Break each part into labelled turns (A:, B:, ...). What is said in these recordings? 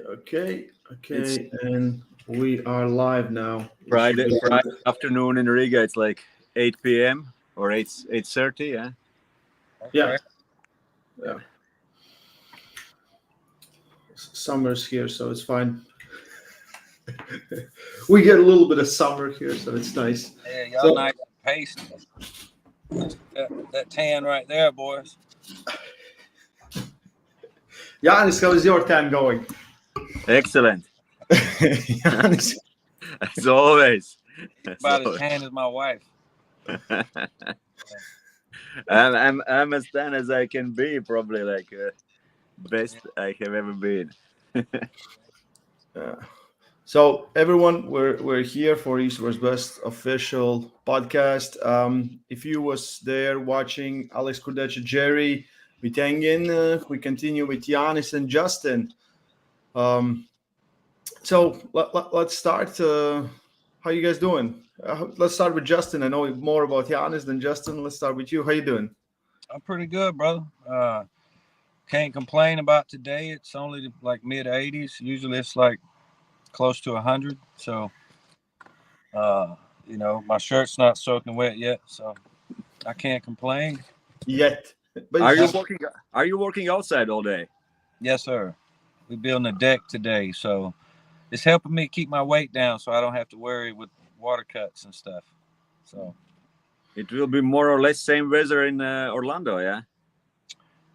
A: Okay, and we are live now.
B: Friday afternoon in Riga. It's like 8 p.m. or 8:30. Yeah.
A: Yeah. Summer's here, so it's fine. We get a little bit of summer here, so it's nice.
C: Yeah, y'all nice paste. That tan right there, boys.
A: Janis, how is your tan going?
B: Excellent.
A: Janis.
B: As always.
C: About as tan as my wife.
B: I'm as tan as I can be, probably like best I have ever been.
A: So everyone, we're here for East West Best official podcast. If you was there watching Alex Kurdecha, Jerry, Vitangin, we continue with Janis and Justin. So let's start. How you guys doing? Let's start with Justin. I know more about Janis than Justin. Let's start with you. How you doing?
C: I'm pretty good, brother. Can't complain about today. It's only like mid 80s. Usually it's like close to 100. So, my shirt's not soaking wet yet, so I can't complain.
A: Yet.
B: But are you working outside all day?
C: Yes, sir. We're building a deck today, so it's helping me keep my weight down so I don't have to worry with water cuts and stuff. So
B: it will be more or less same weather in Orlando, yeah?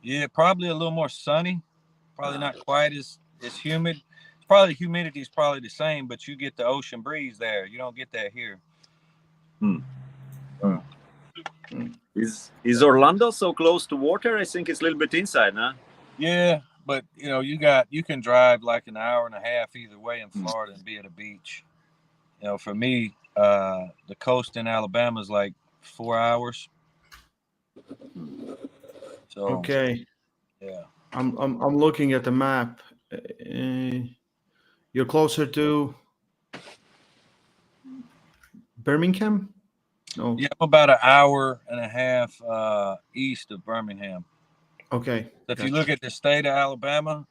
C: Yeah, probably a little more sunny. Probably not quite as humid. Probably humidity is probably the same, but you get the ocean breeze there. You don't get that here.
B: Is Orlando so close to water? I think it's a little bit inside, huh?
C: Yeah, but you can drive like an hour and a half either way in Florida and be at a beach. For me, the coast in Alabama is like 4 hours. So
A: okay,
C: yeah,
A: I'm looking at the map. You're closer to Birmingham? No.
C: Yeah, I'm about an hour and a half east of Birmingham.
A: Okay.
C: So if you look at the state of Alabama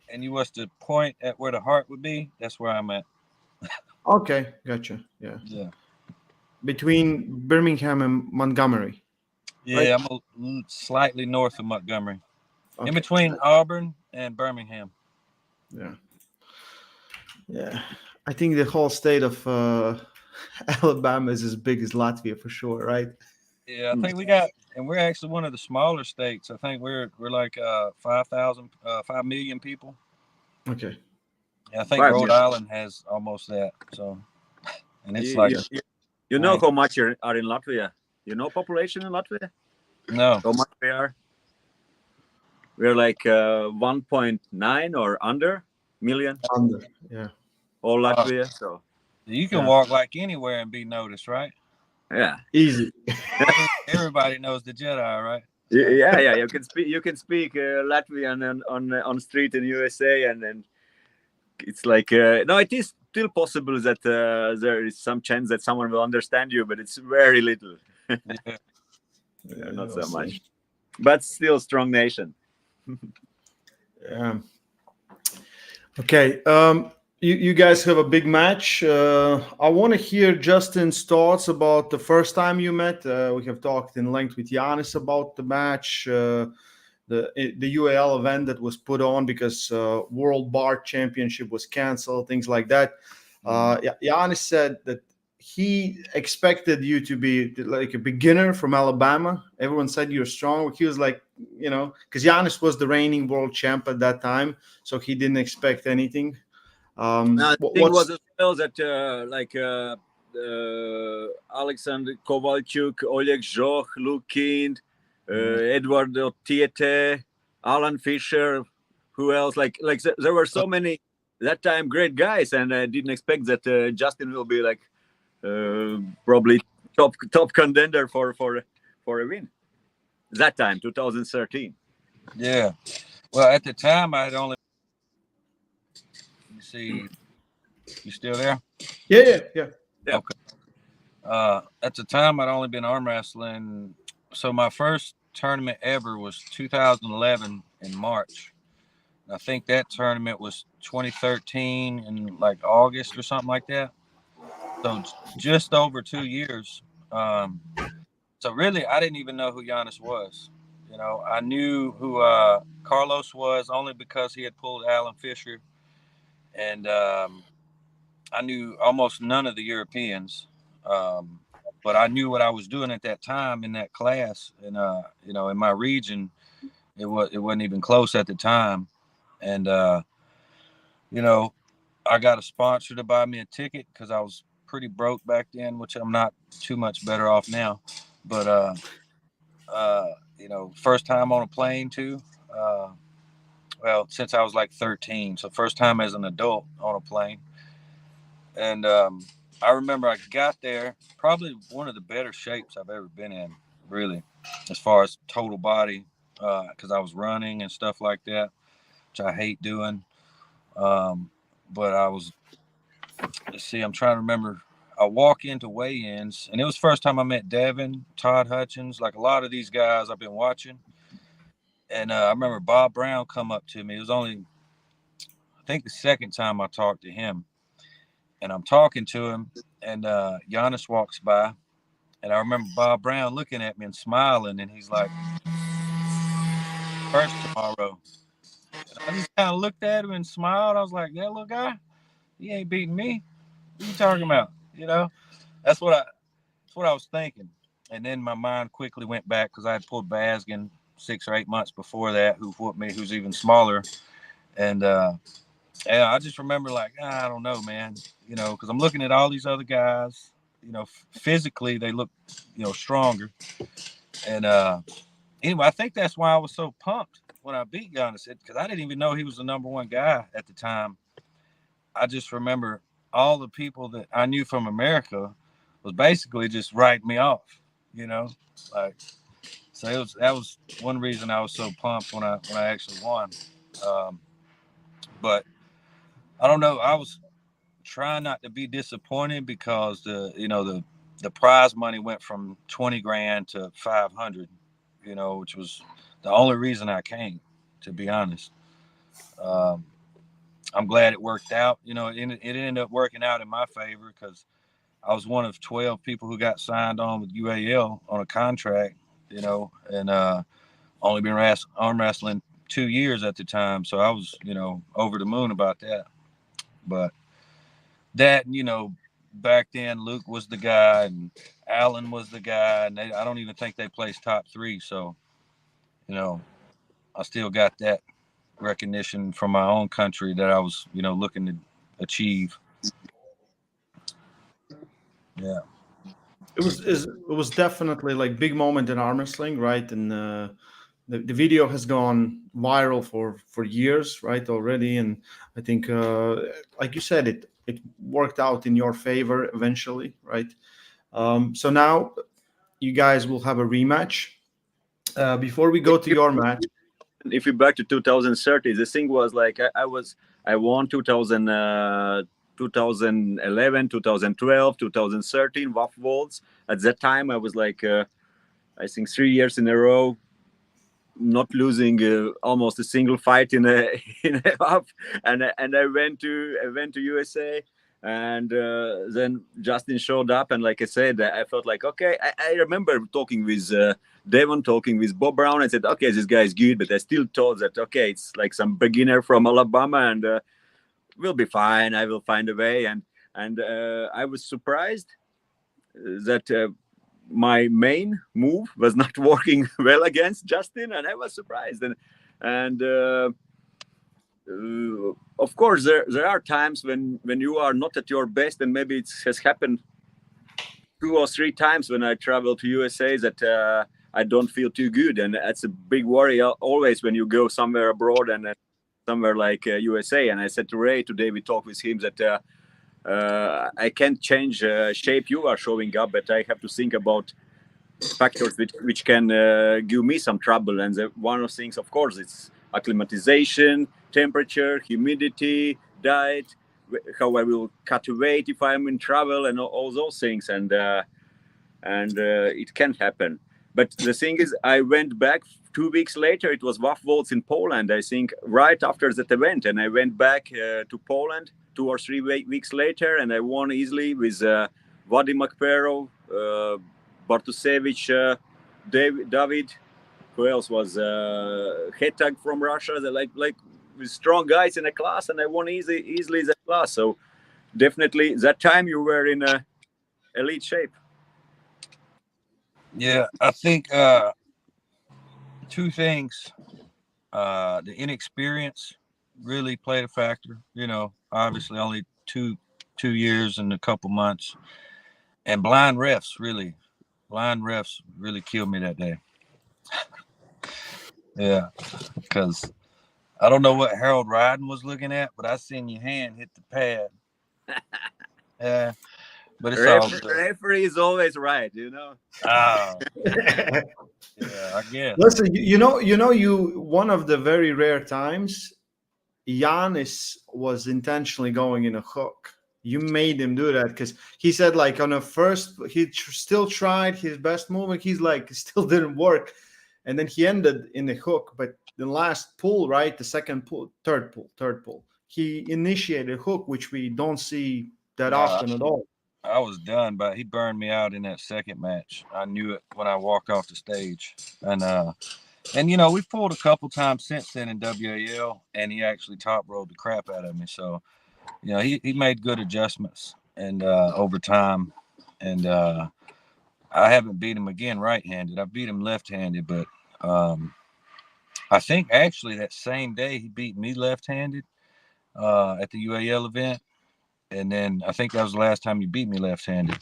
C: and you was to point at where the heart would be, that's where I'm at.
A: Okay, gotcha. Yeah. Between Birmingham and Montgomery.
C: Yeah, right? I'm slightly north of Montgomery. Okay. In between Auburn and Birmingham.
A: Yeah. I think the whole state of Alabama is as big as Latvia for sure, right?
C: Yeah, I think we're actually one of the smaller states. I think we're like 5 million people.
A: Okay.
C: Yeah, I think Rhode Island has almost that. So, and it's like
B: you know how much are in Latvia? You know population in Latvia?
C: No.
B: How much we are? We're like 1.9 or under million.
A: Under, yeah.
B: All Latvia. So
C: you can walk like anywhere and be noticed, right?
B: Yeah,
A: easy.
C: Everybody knows the Jedi, right?
B: Yeah. You can speak Latvian on street in USA, and then it's like no, it is still possible that there is some chance that someone will understand you, but it's very little. Not so much, but still strong nation.
A: Yeah. Okay. You guys have a big match. I want to hear Justin's thoughts about the first time you met. We have talked in length with Janis about the match, the UAL event that was put on because World Bar Championship was canceled, things like that. Janis said that he expected you to be like a beginner from Alabama. Everyone said you're strong. He was like, because Janis was the reigning world champ at that time, so he didn't expect anything.
B: The thing was as well that Alexander Kovalchuk, Oleg Zhoch, Luke Kind, Eduardo Tiete, Alan Fisher, who else? Like there were so many that time great guys, and I didn't expect that Justin will be like probably top contender for a win. That time, 2013.
C: Yeah. Well, at the time, I had only. See, you still there?
A: Yeah.
C: Okay. At the time, I'd only been arm wrestling. So my first tournament ever was 2011 in March. I think that tournament was 2013 in like August or something like that. So just over 2 years. So really, I didn't even know who Janis was. You know, I knew who Carlos was only because he had pulled Alan Fisher, and I knew almost none of the Europeans. But I knew what I was doing at that time in that class, and you know, in my region, it wasn't even close at the time, and you know, I got a sponsor to buy me a ticket because I was pretty broke back then, which I'm not too much better off now. But you know, first time on a plane too. Well, since I was like 13, so first time as an adult on a plane. And I remember I got there, probably one of the better shapes I've ever been in, really, as far as total body, because I was running and stuff like that, which I hate doing. But I was, let's see, I'm trying to remember. I walk into weigh-ins, and it was the first time I met Devin, Todd Hutchins, like a lot of these guys I've been watching. And I remember Bob Brown come up to me. It was only, I think, the second time I talked to him. And I'm talking to him, and Janis walks by. And I remember Bob Brown looking at me and smiling, and he's like, "First tomorrow." And I just kind of looked at him and smiled. I was like, "That little guy, he ain't beating me. What are you talking about?" You know, that's what I was thinking. And then my mind quickly went back because I had pulled Baskin 6 or 8 months before that, who whooped me, who's even smaller. And I just remember like, I don't know, man, you know, because I'm looking at all these other guys, you know, physically they look, you know, stronger. And anyway, I think that's why I was so pumped when I beat Janis, because I didn't even know he was the number one guy at the time. I just remember all the people that I knew from America was basically just writing me off, you know, like, so that was one reason I was so pumped when I actually won. But I don't know. I was trying not to be disappointed because the prize money went from 20 grand to 500, you know, which was the only reason I came, to be honest. I'm glad it worked out. You know, it ended up working out in my favor because I was one of 12 people who got signed on with UAL on a contract, you know, and only been arm wrestling 2 years at the time. So I was, you know, over the moon about that. But that, you know, back then Luke was the guy and Alan was the guy, and I don't even think they placed top 3. So, you know, I still got that recognition from my own country that I was, you know, looking to achieve. Yeah.
A: It was definitely like big moment in arm wrestling, right? And the video has gone viral for years, right, already. And I think, like you said, it worked out in your favor eventually, right? So now you guys will have a rematch. Before we go to your match,
B: If you back to 2030, the thing was like I won 2011, 2012, 2013 WAF Worlds. At that time, I was like, I think 3 years in a row, not losing almost a single fight in a WAF. And I went to USA, and then Justin showed up, and like I said, I felt like, okay, I remember talking with Devon, talking with Bob Brown. I said, okay, this guy is good, but I still thought that, okay, it's like some beginner from Alabama, and we'll be fine. I will find a way. And I was surprised that my main move was not working well against Justin, and I was surprised. And of course, there are times when you are not at your best, and maybe it has happened 2 or 3 times when I travel to USA that I don't feel too good, and that's a big worry always when you go somewhere abroad and somewhere like USA. And I said to Ray today, we talked with him that I can't change shape you are showing up, but I have to think about factors which can give me some trouble. And one of the things, of course, it's acclimatization, temperature, humidity, diet, how I will cut weight if I'm in travel, and all those things. And it can happen. But the thing is, I went back 2 weeks later, it was WAF Worlds in Poland, I think, right after that event. And I went back to Poland 2 or 3 weeks later, and I won easily with Vadim Makperov, Bartusevich, David, who else was Hetag from Russia. They're like with strong guys in the class, and I won easily that class. So definitely that time you were in elite shape.
C: Yeah, I think two things. The inexperience really played a factor. You know, obviously only two years and a couple months, and blind refs really killed me that day. Yeah, because I don't know what Harold Ryden was looking at, but I seen your hand hit the pad. Yeah, but it's all good.
B: Referee is always right, you know.
C: Oh, yeah, I guess.
A: Listen, you one of the very rare times Janis was intentionally going in a hook. You made him do that because he said, like, on a first, he still tried his best movement. He's like, it still didn't work. And then he ended in the hook. But the last pull, right? The second pull, third pull, he initiated a hook, which we don't see that often at all.
C: I was done, but he burned me out in that second match. I knew it when I walked off the stage. And you know, we've pulled a couple times since then in WAL, and he actually top rolled the crap out of me. So, you know, he made good adjustments and over time. And I haven't beat him again right-handed. I beat him left-handed, but I think actually that same day he beat me left-handed at the UAL event. And then I think that was the last time you beat me left-handed.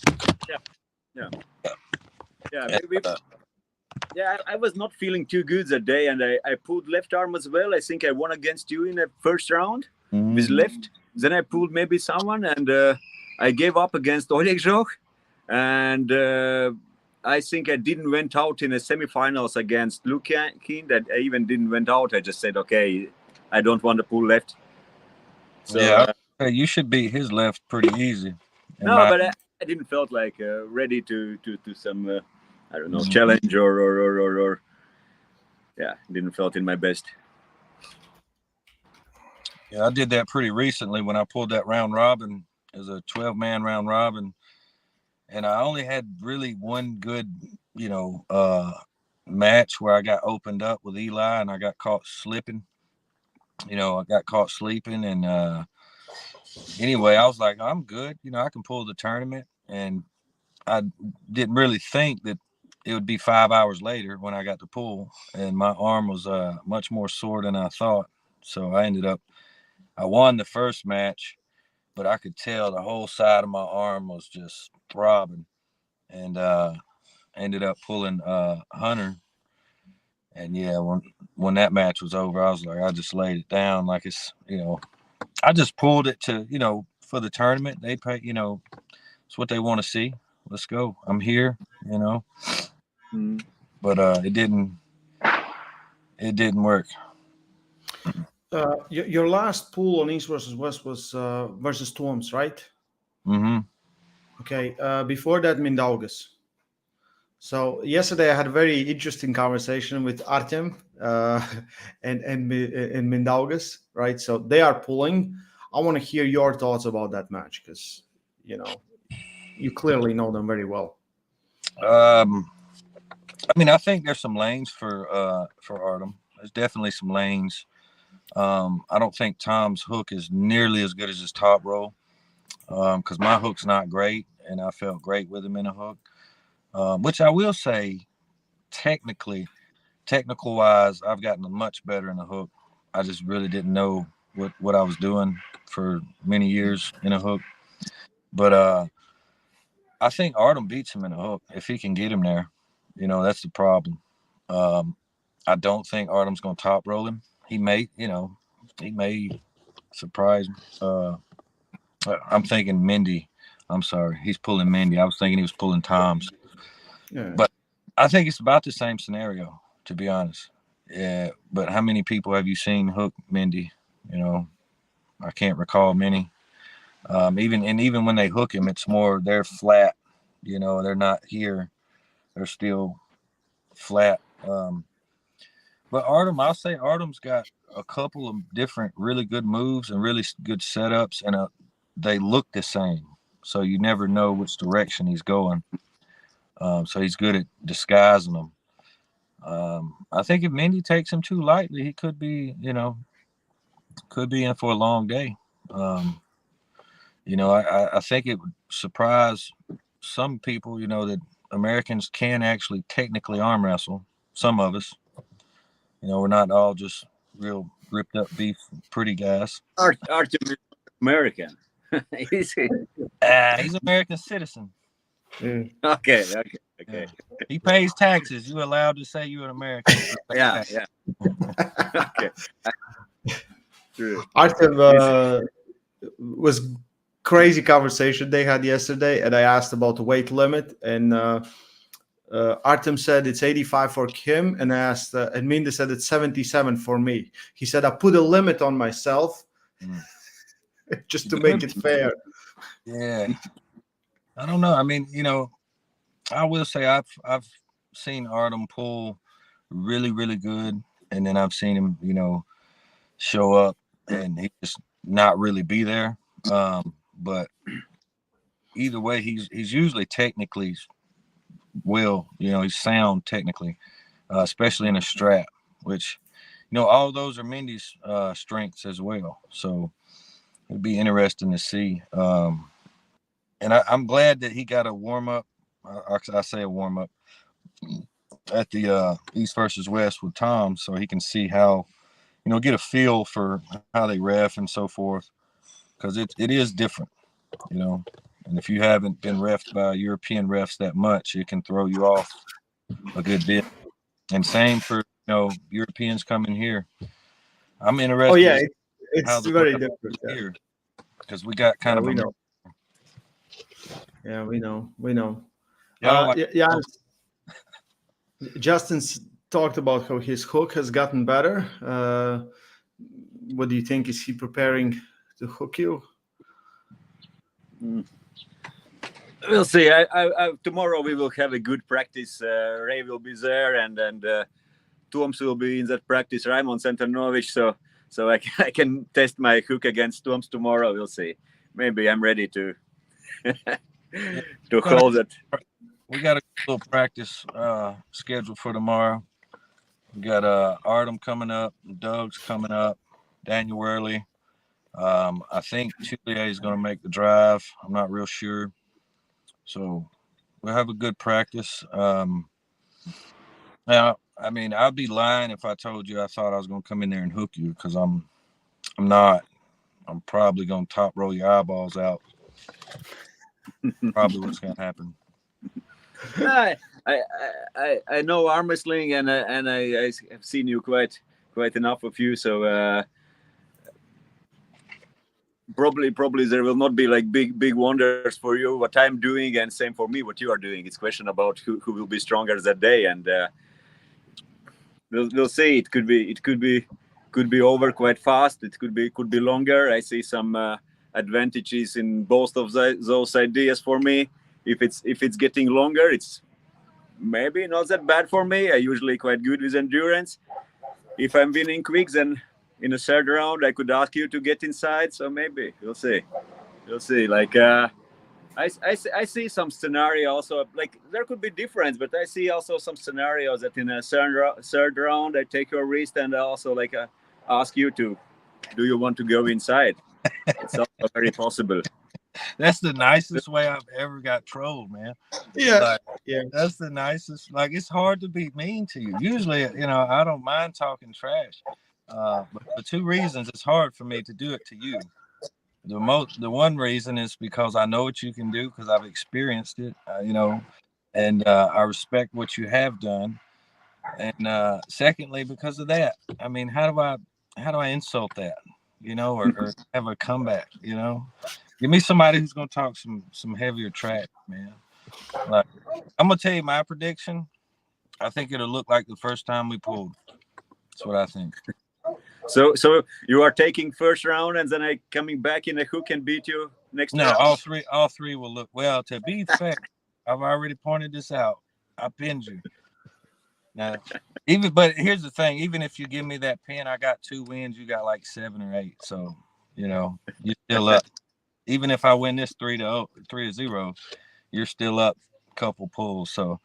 B: Yeah, I was not feeling too good that day, and I pulled left arm as well. I think I won against you in the first round with left. Then I pulled maybe someone, and I gave up against Oleg Zhoch. And I think I didn't went out in the semifinals against Lukin. That I even didn't went out. I just said, okay, I don't want to pull left. So,
C: yeah, you should beat his left pretty easy.
B: But I didn't felt like ready to some I don't know, challenge or yeah, didn't felt in my best.
C: Yeah, I did that pretty recently when I pulled that round robin as a 12-man round robin, and I only had really one good, you know, match where I got opened up with Eli and I got caught slipping. You know, I got caught sleeping, and anyway, I was like, I'm good. You know, I can pull the tournament, and I didn't really think that it would be 5 hours later when I got to pull, and my arm was much more sore than I thought. So I won the first match, but I could tell the whole side of my arm was just throbbing, and ended up pulling Hunter. And yeah, when that match was over, I was like, I just laid it down like it's, you know, I just pulled it to, you know, for the tournament. They pay, you know, it's what they want to see. Let's go. I'm here, you know. But it didn't work.
A: Your last pool on East versus West was versus Toms, right?
C: Mm-hmm.
A: Okay. Before that, Mindaugas. So yesterday I had a very interesting conversation with Artem and Mindaugas, right? So they are pulling. I want to hear your thoughts about that match because, you know, you clearly know them very well.
C: I mean, I think there's some lanes for Artem. There's definitely some lanes. I don't think Tom's hook is nearly as good as his top roll because my hook's not great, and I felt great with him in a hook. Which I will say, technical-wise, I've gotten much better in the hook. I just really didn't know what I was doing for many years in a hook. But I think Artem beats him in a hook if he can get him there. You know, that's the problem. I don't think Artem's going to top roll him. He may surprise me. I'm thinking Mindy. I'm sorry. He's pulling Mindy. I was thinking he was pulling Tom's. Yeah. But I think it's about the same scenario, to be honest. Yeah. But how many people have you seen hook Mindy? You know, I can't recall many. Even when they hook him, it's more they're flat. You know, they're not here. They're still flat. But I'll say Artem's got a couple of different really good moves and really good setups, and they look the same. So you never know which direction he's going. So he's good at disguising them. I think if Mindy takes him too lightly, he could be in for a long day. I think it would surprise some people, that Americans can actually technically arm wrestle. Some of us, we're not all just real ripped up beef, pretty guys.
B: Artem is American. Is he?
C: He's an American citizen.
B: Okay.
C: Yeah. He pays taxes. You're allowed to say you're an American.
B: Yeah. Okay. True.
A: Artem was crazy conversation they had yesterday, and I asked about the weight limit, and Artem said it's 85 for Kim, and I asked, and Minda said it's 77 for me. He said I put a limit on myself just to make it fair.
C: Yeah, I don't know. I mean, I will say I've seen Artem pull really, really good, and then I've seen him, show up and he just not really be there. But either way, he's usually technically he's sound technically, especially in a strap, which, all those are Mindy's strengths as well. So it'd be interesting to see. And I'm glad that he got a warm up. I say a warm up at the East versus West with Tom, so he can see how, get a feel for how they ref and so forth, because it is different, and if you haven't been reffed by European refs that much, it can throw you off a good bit. And same for Europeans coming here. I'm interested.
A: Oh yeah, it's very different
C: here, because we got kind of
A: we know. Yeah, we know. Justin's talked about how his hook has gotten better. What do you think? Is he preparing to hook you?
B: We'll see. Tomorrow we will have a good practice. Ray will be there, and Toms will be in that practice. Raimond Centanovic, so I can test my hook against Toms tomorrow. We'll see. Maybe I'm ready to hold it.
C: We got a little practice scheduled for tomorrow. We got Artem coming up, Doug's coming up, Daniel Worley. I think Chile is going to make the drive. I'm not real sure. So we'll have a good practice. Now, I mean, I'd be lying if I told you I thought I was going to come in there and hook you, because I'm not. I'm probably going to top roll your eyeballs out. Probably what's going to happen.
B: I know arm wrestling, and I have seen you quite enough of you, so probably there will not be like big wonders for you what I'm doing, and same for me what you are doing. It's a question about who will be stronger that day, and we'll see. It could be over quite fast. It could be longer. I see some advantages in both of those ideas for me. If it's getting longer, it's maybe not that bad for me. I usually quite good with endurance. If I'm winning quick, then in a third round I could ask you to get inside. So maybe we'll see. Like I see some scenario also. Like there could be difference, but I see also some scenarios that in a third round I take your wrist and also like ask you to, do you want to go inside? It's also very possible.
C: That's the nicest way I've ever got trolled, man.
A: Yeah.
C: That's the nicest. Like, it's hard to be mean to you. Usually, I don't mind talking trash. But for two reasons, it's hard for me to do it to you. The one reason is because I know what you can do, because I've experienced it, and I respect what you have done. And secondly, because of that, I mean, how do I insult that, or have a comeback, Give me somebody who's going to talk some heavier trash, man. Like, I'm going to tell you my prediction. I think it'll look like the first time we pulled. That's what I think.
B: So you are taking first round and then I coming back in a hook and beat you next round?
C: No, all three will look well. To be fair, I've already pointed this out. I pinned you. No. But here's the thing. Even if you give me that pin, I got 2 wins. You got like 7 or 8. So, you're still up. Even if I win this 3-0, you're still up a couple pulls. So,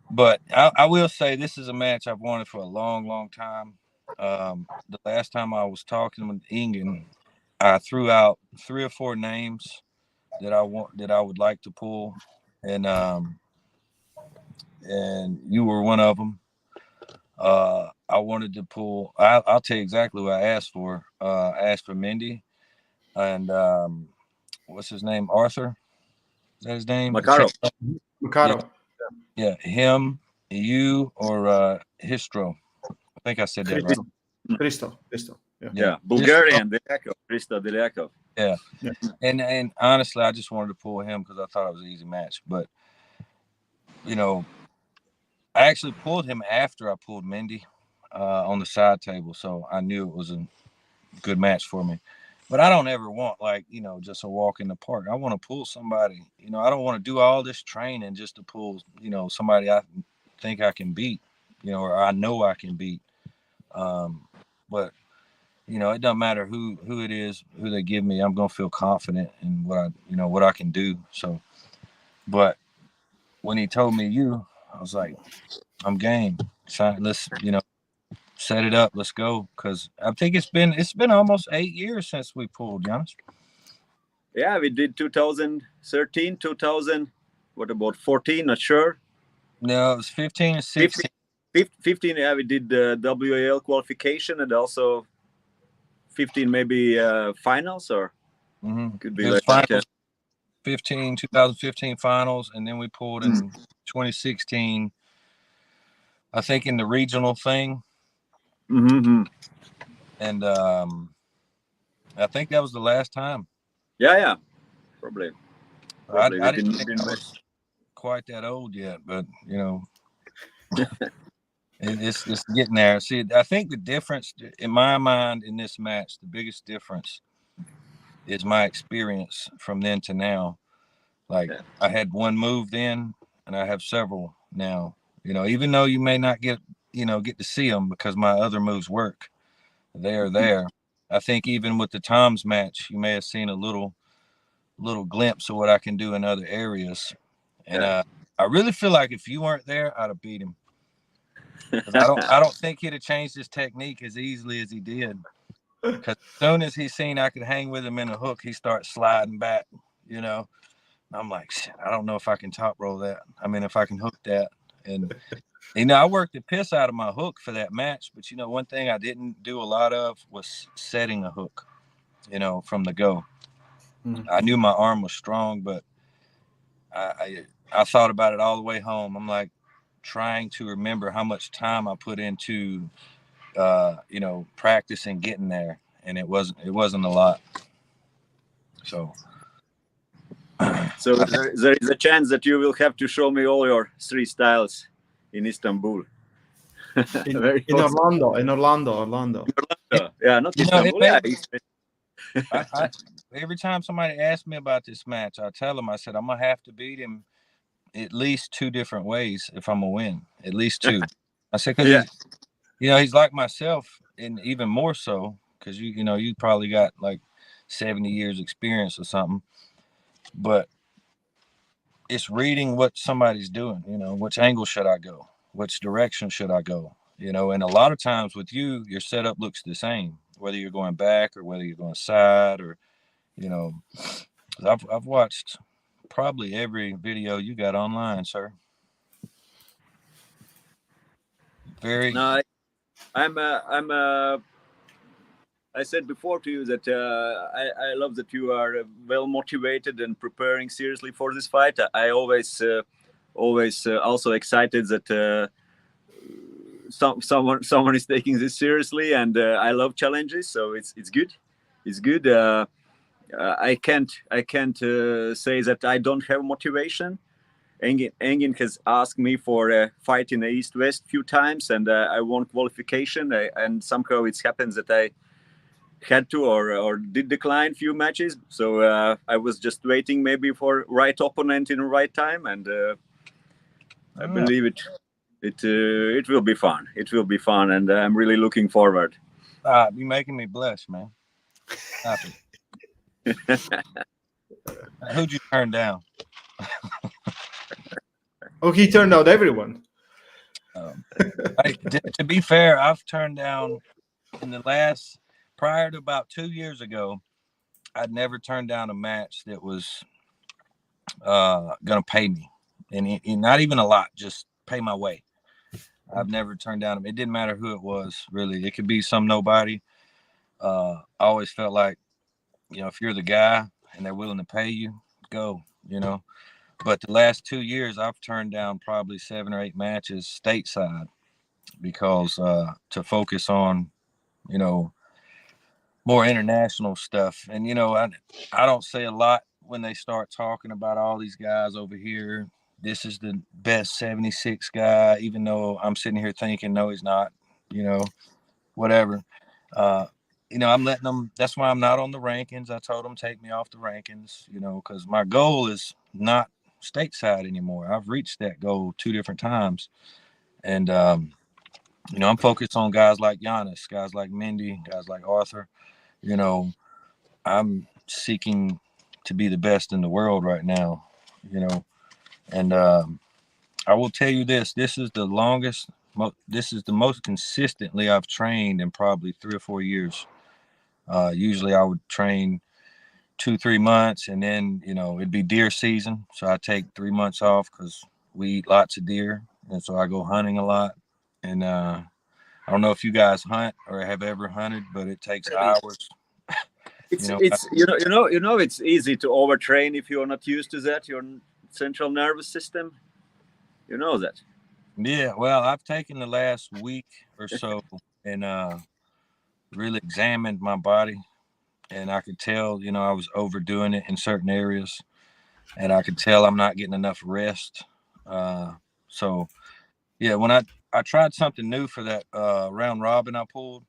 C: but I will say this is a match I've wanted for a long, long time. The last time I was talking with Ingen, I threw out 3 or 4 names that I would like to pull, and you were one of them. I wanted to pull. I'll tell you exactly what I asked for. I asked for Mindy, and what's his name? Arthur. Is that his name?
B: Makarov.
A: Makarov.
C: Yeah, him, you, or Histro. I think I said that right.
A: Christo.
B: Yeah, Bulgarian, Christo Delyakov.
C: Yeah. And honestly, I just wanted to pull him because I thought it was an easy match. But, I actually pulled him after I pulled Mindy on the side table. So I knew it was a good match for me. But I don't ever want, just a walk in the park. I want to pull somebody. I don't want to do all this training just to pull, somebody I think I can beat, or I know I can beat. But it doesn't matter who it is, who they give me. I'm gonna feel confident in what I can do. So, but when he told me you, I was like, I'm game. Let's set it up. Let's go. Because I think it's been almost 8 years since we pulled, Janis.
B: Yeah, we did 2013, 2000. What about 14? Not sure.
C: No, it was 15 and 16.
B: 15. Yeah, we did the WAL qualification and also 15 maybe finals or could be like
C: finals. 2015 finals, and then we pulled in 2016. I think in the regional thing.
B: Mm-hmm.
C: And I think that was the last time.
B: Yeah, probably.
C: I didn't think I was quite that old yet, but it's getting there. See, I think the difference in my mind in this match, the biggest difference is my experience from then to now. I had one move then, and I have several now. Even though you may not get to see them because my other moves work, they're there. I think even with the Tom's match, you may have seen a little glimpse of what I can do in other areas. And I really feel like if you weren't there, I'd have beat him. I don't think he'd have changed his technique as easily as he did. Because as soon as he seen I could hang with him in a hook, he starts sliding back. I'm like, shit, I don't know if I can top roll that. I mean, if I can hook that. And I worked the piss out of my hook for that match. But one thing I didn't do a lot of was setting a hook. From the go. I knew my arm was strong, but I thought about it all the way home. I'm like trying to remember how much time I put into practice and getting there, and it wasn't a lot. So
B: there is a chance that you will have to show me all your 3 styles in Istanbul.
A: in Orlando.
B: Yeah, not Istanbul.
C: Every time somebody asks me about this match, I tell them, I said, I'm going to have to beat him at least 2 different ways if I'm going to win. At least 2. I said, because he's like myself, and even more so, because you probably got like 70 years experience or something. But it's reading what somebody's doing, which angle should I go? Which direction should I go? And a lot of times with you, your setup looks the same, whether you're going back or whether you're going side or, I've watched probably every video you got online, sir.
B: No, I said before to you that I love that you are well motivated and preparing seriously for this fight. I always also excited that someone is taking this seriously, and I love challenges, so it's good. It's good. I can't say that I don't have motivation. Engin has asked me for a fight in the East-West few times, and I won qualification, and somehow it happens that I had to or did decline few matches. So I was just waiting maybe for right opponent in the right time, and I believe it. It will be fun. It will be fun, and I'm really looking forward.
C: You're making me blush, man. Stop it. Who'd you turn down?
A: Oh, he turned out everyone.
C: To be fair, I've turned down in the last, prior to about 2 years ago, I'd never turned down a match that was gonna pay me, and not even a lot, just pay my way. I've never turned down. It didn't matter who it was, really. It could be some nobody. I always felt like, if you're the guy and they're willing to pay you, go. But the last 2 years, I've turned down probably 7 or 8 matches stateside because to focus on, more international stuff. And, I don't say a lot when they start talking about all these guys over here. This is the best 76 guy, even though I'm sitting here thinking, no, he's not, whatever. I'm letting them, that's why I'm not on the rankings. I told them, take me off the rankings, because my goal is not stateside anymore. I've reached that goal 2 different times. And, I'm focused on guys like Janis, guys like Mindy, guys like Arthur. I'm seeking to be the best in the world right now, and I will tell you this is the longest, this is the most consistently I've trained in probably 3 or 4 years. Usually I would train 2-3 months, and then, it'd be deer season. So I take 3 months off because we eat lots of deer. And so I go hunting a lot. And I don't know if you guys hunt or have ever hunted, but it takes hours.
B: It's easy to overtrain if you're not used to that. Your central nervous system, you know that.
C: Yeah, well, I've taken the last week or so and really examined my body, and I could tell, I was overdoing it in certain areas, and I could tell I'm not getting enough rest. So yeah, when I tried something new for that round robin I pulled.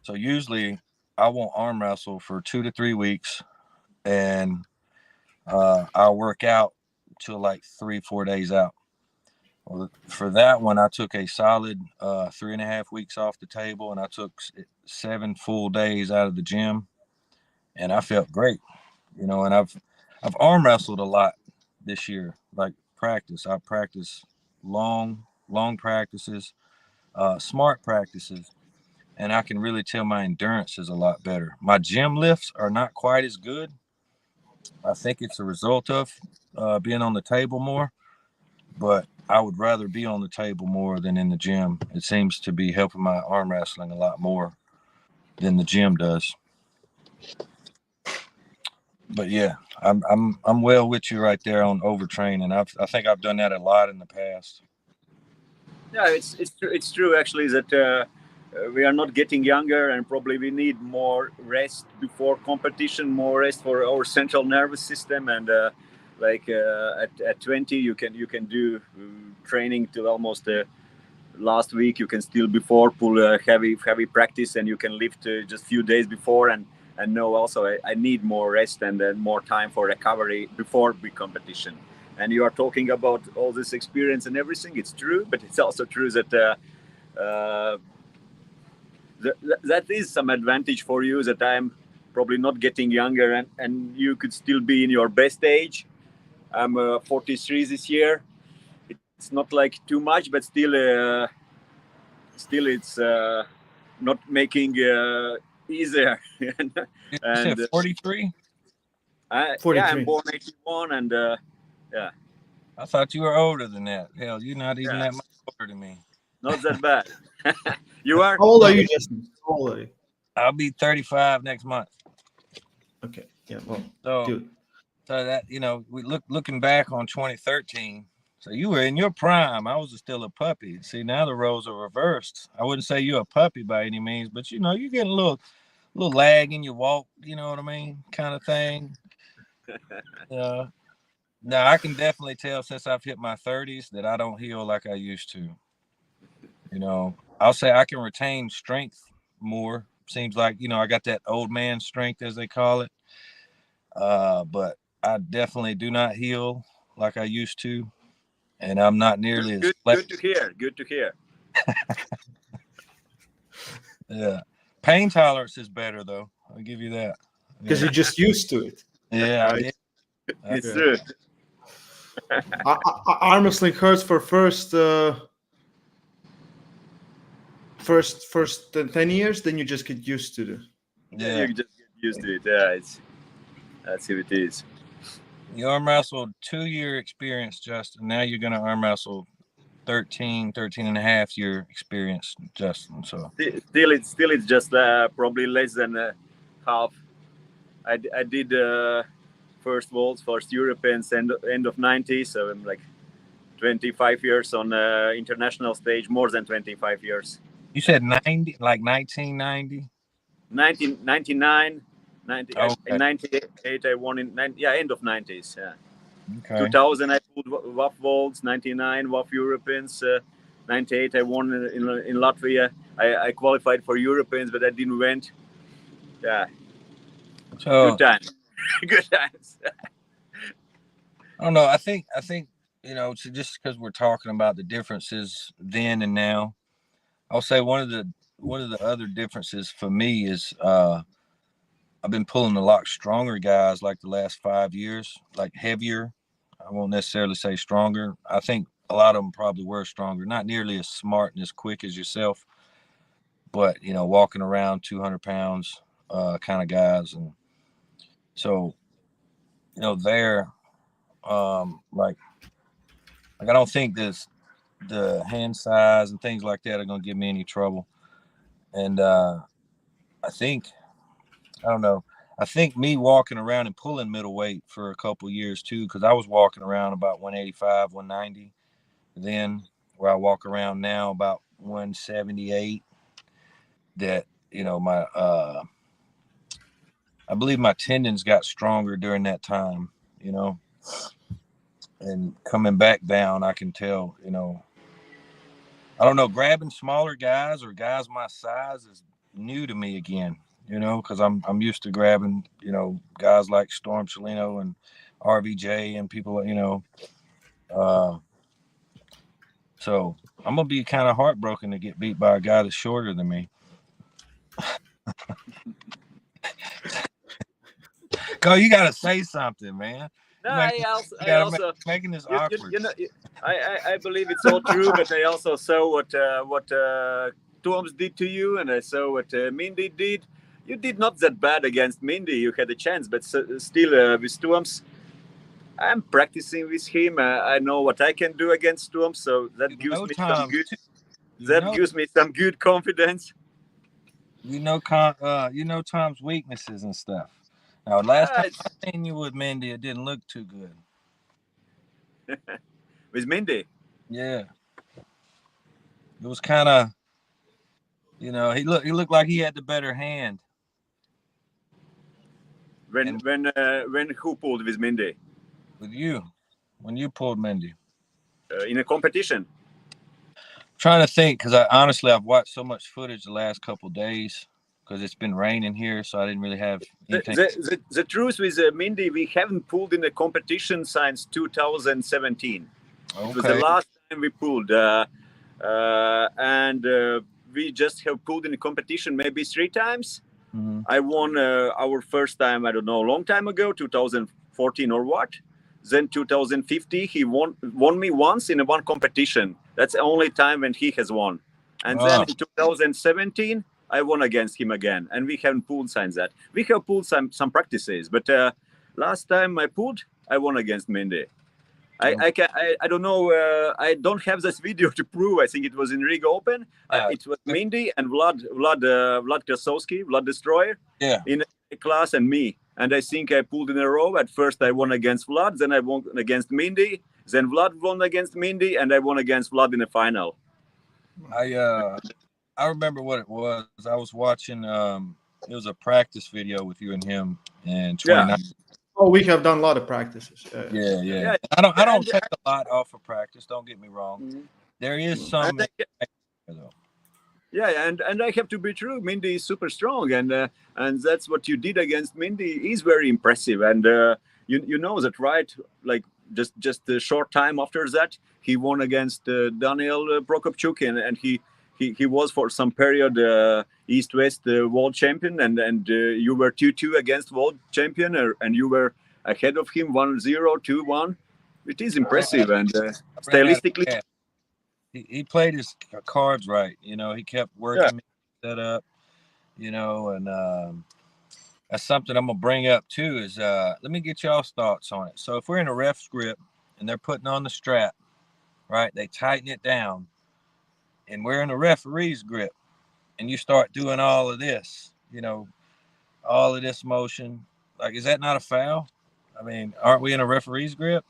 C: So usually I won't arm wrestle for 2 to 3 weeks, and I'll work out till like 3-4 days out. Well, for that one, I took a solid 3.5 weeks off the table, and I took 7 full days out of the gym, and I felt great, and I've arm wrestled a lot this year, like practice. I practice long practices, smart practices, and I can really tell my endurance is a lot better. My gym lifts are not quite as good. I think it's a result of being on the table more, but I would rather be on the table more than in the gym. It seems to be helping my arm wrestling a lot more than the gym does. But yeah, I'm well with you right there on overtraining. I think I've done that a lot in the past.
B: Yeah, it's true actually that we are not getting younger, and probably we need more rest before competition, more rest for our central nervous system. And at 20, you can do training till almost last week. You can still before pull a heavy practice, and you can lift just few days before. And know also I need more rest and more time for recovery before big competition. And you are talking about all this experience and everything. It's true, but it's also true that that is some advantage for you, that I'm probably not getting younger, and you could still be in your best age. I'm 43 this year. It's not like too much, but still it's not making easier.
C: You said 43?
A: 43.
B: Yeah, I'm born 81, and yeah.
C: I thought you were older than that. Hell, you're not even that much older than me.
B: Not that bad. You are?
A: How old are you, Justin? How old are you?
C: I'll be 35 next month.
A: Okay. Yeah. Well,
C: so that, we looking back on 2013. So you were in your prime. I was still a puppy. See, now the roles are reversed. I wouldn't say you're a puppy by any means, but you're getting a little lag in your walk. You know what I mean? Kind of thing. Now I can definitely tell since I've hit my 30s that I don't heal like I used to. I'll say I can retain strength more. Seems like, I got that old man strength, as they call it. But I definitely do not heal like I used to. and I'm not nearly as
B: good to hear. Good to hear.
C: Yeah, pain tolerance is better though. I'll give you that.
A: Because you're just used to it.
C: Yeah,
B: It's true.
A: Arm wrestling hurts for first 10 years, then you just get used to it.
B: Yeah, you just get used to it. Yeah, that's how it is.
C: You arm wrestled 2-year experience, Justin. Now you're going to arm wrestle 13 and a half year experience, Justin. So
B: still it's just probably less than half. I did first Worlds, first Europeans end of 90s, so I'm like 25 years on international stage, more than 25 years.
C: You said 90, like 1990?
B: 1999, 90,
C: Okay.
B: in 98 I won in end of 90s. Yeah.
C: Okay.
B: 2000 I pulled WAF Worlds, 99 WAF Europeans, 98 I won in Latvia. I qualified for Europeans, but I didn't win. Yeah.
C: So
B: good times. Good times.
C: I don't know. I think so just because we're talking about the differences then and now, I'll say one of the other differences for me is I've been pulling a lot stronger guys like the last 5 years, like heavier. I won't necessarily say stronger. I think a lot of them probably were stronger, not nearly as smart and as quick as yourself, but walking around 200 pounds kind of guys. And so they're like I don't think the hand size and things like that are going to give me any trouble. And I don't know. I think me walking around and pulling middleweight for a couple years too, because I was walking around about 185, 190 then, where I walk around now about 178. That my I believe my tendons got stronger during that time, and coming back down, I can tell, I don't know, grabbing smaller guys or guys my size is new to me again, because I'm used to grabbing, guys like Storm Chelino and RVJ and people, so I'm going to be kind of heartbroken to get beat by a guy that's shorter than me. Go, you got to say something, man.
B: No, I also
C: making this awkward.
B: I believe it's all true, but I also saw what Toms did to you, and I saw what Mindy did. You did not that bad against Mindy. You had a chance, but still with Toms, I'm practicing with him. I know what I can do against Toms, so that gives me some good. Gives me some good confidence.
C: Tom's weaknesses and stuff. Now, last time I seen you with Mindy, it didn't look too good.
B: With Mindy?
C: Yeah. It was kind of, he looked like he had the better hand.
B: When who pulled with Mindy?
C: With you, when you pulled Mindy.
B: In a competition.
C: I'm trying to think, because I've watched so much footage the last couple of days. Because it's been raining here, so I didn't really have anything.
B: The truth with Mindy, we haven't pulled in a competition since 2017. Okay. It was the last time we pulled. And we just have pulled in a competition maybe 3 times. Mm-hmm. I won our first time, I don't know, a long time ago, 2014 or what. Then 2015, he won me once in one competition. That's the only time when he has won. And then in 2017, I won against him again, and we haven't pulled since that. We have pulled some practices, but last time I pulled, I won against Mindy. I don't know. I don't have this video to prove. I think it was in Riga Open. It was Mindy and Vlad Krasovsky, Vlad Destroyer, in a class, and me. And I think I pulled in a row. At first, I won against Vlad, then I won against Mindy, then Vlad won against Mindy, and I won against Vlad in the final.
C: I remember what it was. I was watching. It was a practice video with you and him in 2019.
A: Oh, we have done a lot of practices.
C: Yeah. I don't take a lot off of practice. Don't get me wrong. Mm-hmm. There is some.
B: Yeah, and I have to be true. Mindy is super strong, and that's what you did against Mindy is very impressive. And you know that, right? Like just a short time after that, he won against Daniel Prokopchuk, and he was for some period East-West world champion, and you were 2-2 against world champion, and you were ahead of him 1-0, 2-1. It is impressive, and stylistically,
C: he played his cards right. You know, he kept working me set up. You know, and that's something I'm gonna bring up too. Is let me get y'all's thoughts on it. So if we're in a ref's grip and they're putting on the strap, right? They tighten it down, and we're in a referee's grip, and you start doing all of this, you know, all of this motion. Like, is that not a foul? I mean, aren't we in a referee's grip?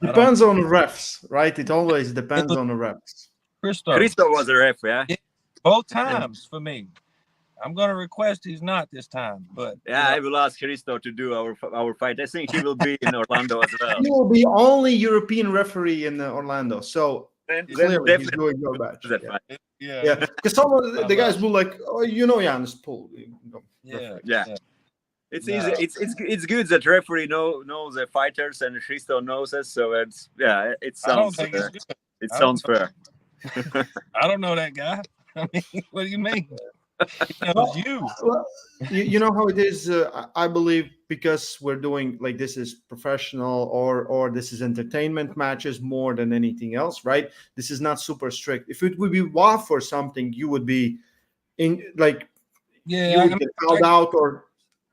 A: Depends on the refs, right? It always depends on the refs.
B: Christo was a ref, yeah?
C: Both times for me. I'm going to request he's not this time, but
B: yeah, I will ask Christo to do our fight. I think he will be in Orlando as well.
A: He will be only European referee in Orlando, so clearly he's doing your match. Yeah, because some of the guys will like, oh, you know, Janis pull.
B: Yeah. It's easy. It's good that referee knows the fighters and Christo knows us, so it sounds fair. It sounds fair.
C: I don't know that guy. I mean, what do you mean?
A: You know how it is. I believe because we're doing like this is professional or this is entertainment matches more than anything else, right? This is not super strict. If it would be WAF or something, you would be in like you would get fouled out,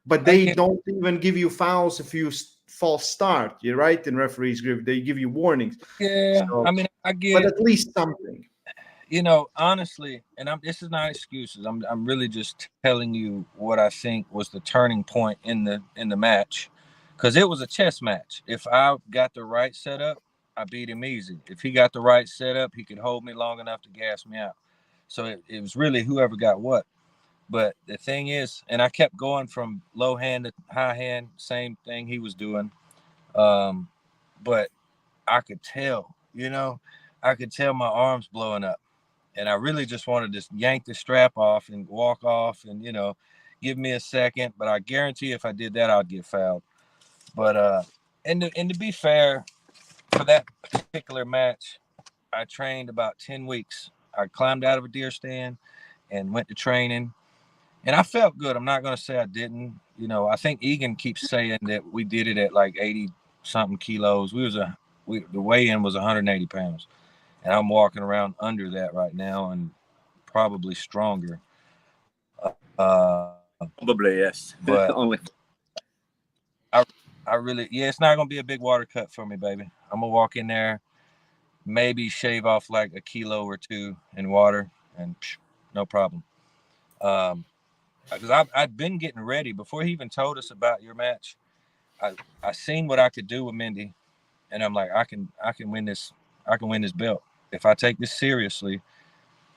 A: but they don't even give you fouls if you false start. You're right. In referees' grip, they give you warnings.
C: Yeah, so, I mean, I get,
A: but at least something.
C: You know, honestly, and this is not excuses. I'm really just telling you what I think was the turning point in the match, because it was a chess match. If I got the right setup, I beat him easy. If he got the right setup, he could hold me long enough to gas me out. So it was really whoever got what. But the thing is, and I kept going from low hand to high hand, same thing he was doing. But I could tell, you know, I could tell my arms blowing up. And I really just wanted to yank the strap off and walk off and, you know, give me a second. But I guarantee if I did that, I'd get fouled. But and to be fair, for that particular match, I trained about 10 weeks. I climbed out of a deer stand and went to training. And I felt good. I'm not going to say I didn't. You know, I think Egan keeps saying that we did it at like 80-something kilos. The weigh-in was 180 pounds. And I'm walking around under that right now and probably stronger.
B: Probably, yes.
C: But I really, it's not going to be a big water cut for me, baby. I'm going to walk in there, maybe shave off like a kilo or two in water, and no problem. Because I'd been getting ready before he even told us about your match. I seen what I could do with Mindy, and I'm like, I can win this. I can win this belt. If I take this seriously,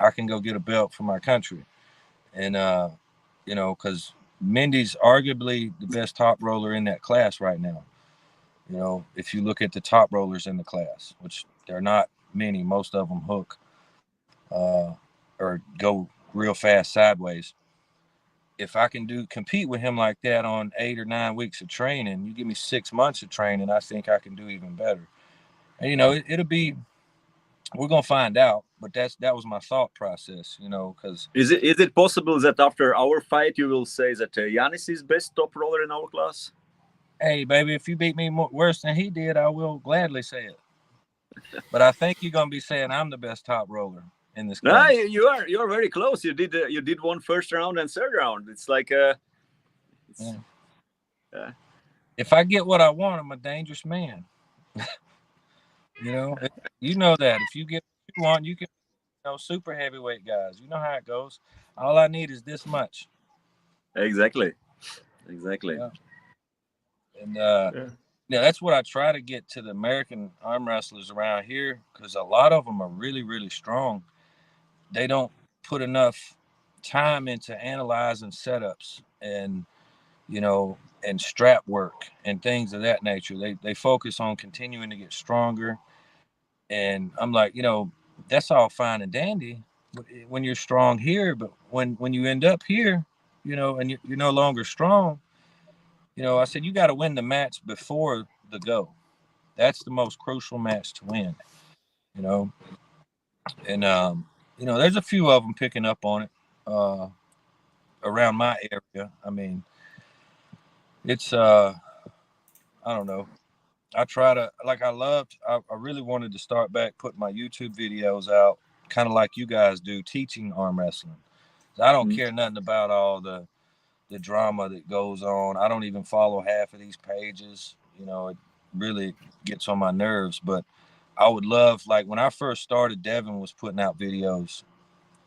C: I can go get a belt for my country. And, you know, because Mindy's arguably the best top roller in that class right now. You know, if you look at the top rollers in the class, which they're not many, most of them hook or go real fast sideways. If I can compete with him like that on 8 or 9 weeks of training, you give me 6 months of training, I think I can do even better. And, you know, it'll be, we're gonna find out, but that was my thought process, you know. Because
B: is it possible that after our fight you will say that Janis is best top roller in our class?
C: Hey, baby, if you beat me worse than he did, I will gladly say it. But I think you're gonna be saying I'm the best top roller in this class.
B: No, you are very close. You did one first round and third round. It's like
C: If I get what I want, I'm a dangerous man. You know that if you get what you want, you can, you know, super heavyweight guys. You know how it goes. All I need is this much.
B: Exactly.
C: Yeah. And that's what I try to get to the American arm wrestlers around here, because a lot of them are really, really strong. They don't put enough time into analyzing setups and, you know, and strap work and things of that nature. They focus on continuing to get stronger. And I'm like, you know, that's all fine and dandy when you're strong here, but when you end up here, you know, and you're no longer strong, you know, I said, you got to win the match before the go. That's the most crucial match to win. you know, and there's a few of them picking up on it around my area. I mean, it's I don't know. I try to I really wanted to start back putting my YouTube videos out, kind of like you guys do, teaching arm wrestling. I don't care nothing about all the drama that goes on. I don't even follow half of these pages. It really gets on my nerves. But I would love, like when I first started, Devin was putting out videos,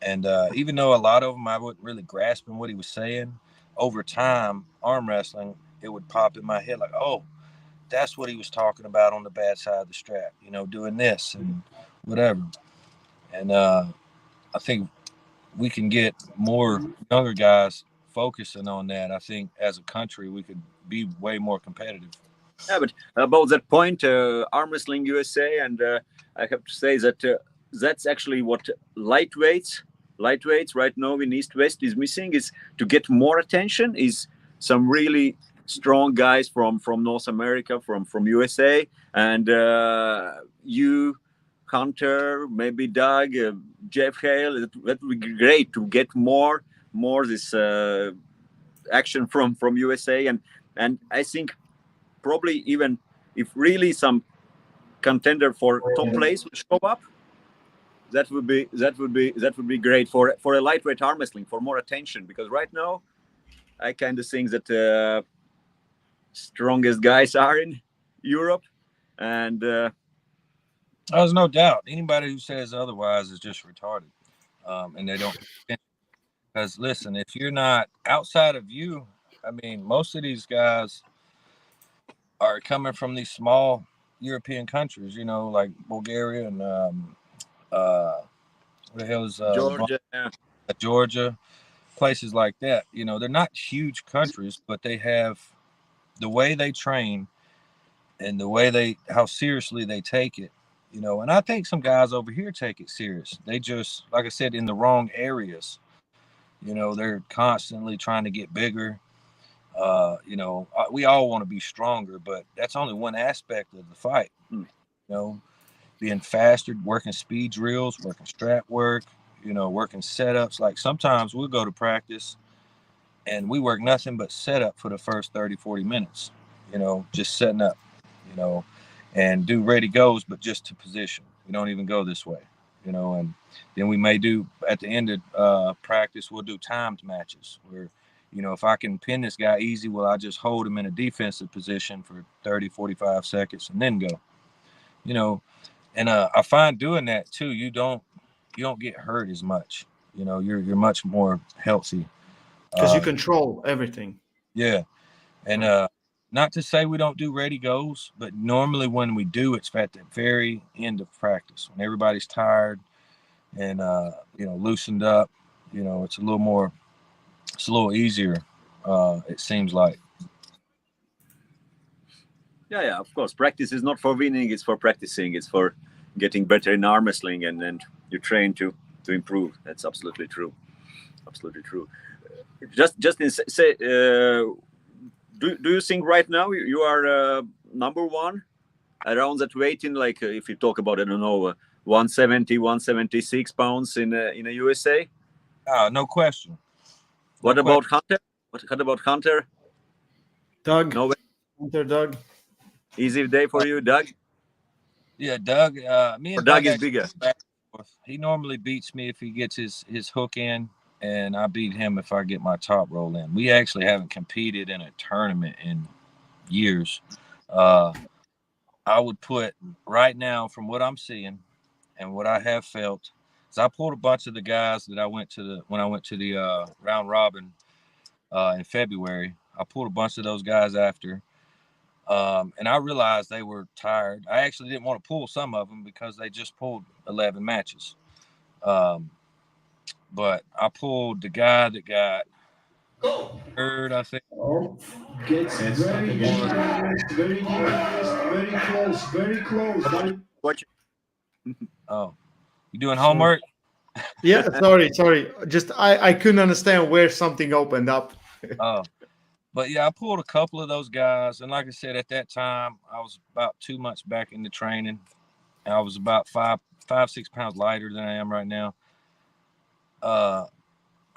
C: and even though a lot of them I wasn't really grasping what he was saying, over time, arm wrestling, it would pop in my head like, oh, that's what he was talking about on the bad side of the strap, doing this and whatever. And I think we can get more younger guys focusing on that. I think as a country, we could be way more competitive.
B: Yeah, but about that point, Arm Wrestling USA, and I have to say that that's actually what lightweights right now in East West is missing, is to get more attention, is some really strong guys from North America, from USA, and you, Hunter, maybe Doug, Jeff Hale. That would be great to get more this action from USA, and I think probably even if really some contender for top place will show up, that would be great for a lightweight arm wrestling, for more attention, because right now I kind of think that strongest guys are in Europe, and
C: there's no doubt. Anybody who says otherwise is just retarded, and they don't. Because listen, if you're not outside of you, I mean, most of these guys are coming from these small European countries, like Bulgaria and what the hell is
B: Georgia,
C: Georgia, places like that. They're not huge countries, but they have the way they train and the way how seriously they take it. And I think some guys over here take it serious. They just, like I said, in the wrong areas. They're constantly trying to get bigger. We all want to be stronger, but that's only one aspect of the fight. Being faster, working speed drills, working strap work, working setups. Like sometimes we'll go to practice and we work nothing but setup for the first 30, 40 minutes, just setting up, and do ready goes, but just to position. We don't even go this way, and then we may do at the end of practice, we'll do timed matches where, if I can pin this guy easy, well, I just hold him in a defensive position for 30, 45 seconds and then go, and I find doing that too, you don't get hurt as much. You're much more healthy.
A: Because you control everything.
C: Yeah. And not to say we don't do ready goes, but normally when we do, it's at the very end of practice when everybody's tired and loosened up. It's a little easier. It seems like.
B: Yeah, of course. Practice is not for winning; it's for practicing. It's for getting better in arm wrestling, and you train to improve. That's absolutely true. Absolutely true. Just in say, do you think right now you are number one around that weight in, like, if you talk about, I don't know, 170, 176 pounds in a USA?
C: No question.
B: What about Hunter? What about Hunter?
A: Doug.
B: No way.
A: Hunter, Doug.
B: Easy day for you, Doug?
C: Yeah, Doug. Me and
B: Doug is bigger.
C: He normally beats me if he gets his hook in, and I beat him if I get my top roll in. We actually haven't competed in a tournament in years. I would put right now, from what I'm seeing and what I have felt, is I pulled a bunch of the guys that I went to when I went to the round robin in February. I pulled a bunch of those guys after. And I realized they were tired. I actually didn't want to pull some of them because they just pulled 11 matches. But I pulled the guy that got third, I think.
D: Gets very close.
B: Watch.
C: Oh, you doing homework?
A: Yeah, sorry. Just I couldn't understand where something opened up.
C: Oh. But yeah, I pulled a couple of those guys. And like I said, at that time, I was about 2 months back into training. I was about 5-6 pounds lighter than I am right now. I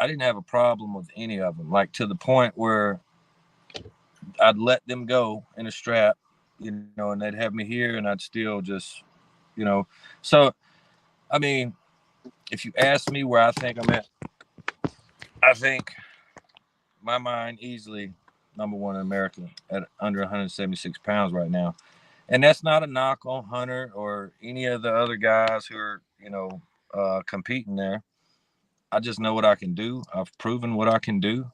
C: didn't have a problem with any of them, like to the point where I'd let them go in a strap, you know, and they'd have me here and I'd still just, you know. So, I mean, if you ask me where I think I'm at, I think my mind easily number one in America at under 176 pounds right now. And that's not a knock on Hunter or any of the other guys who are, you know, competing there. I just know what I can do. I've proven what I can do.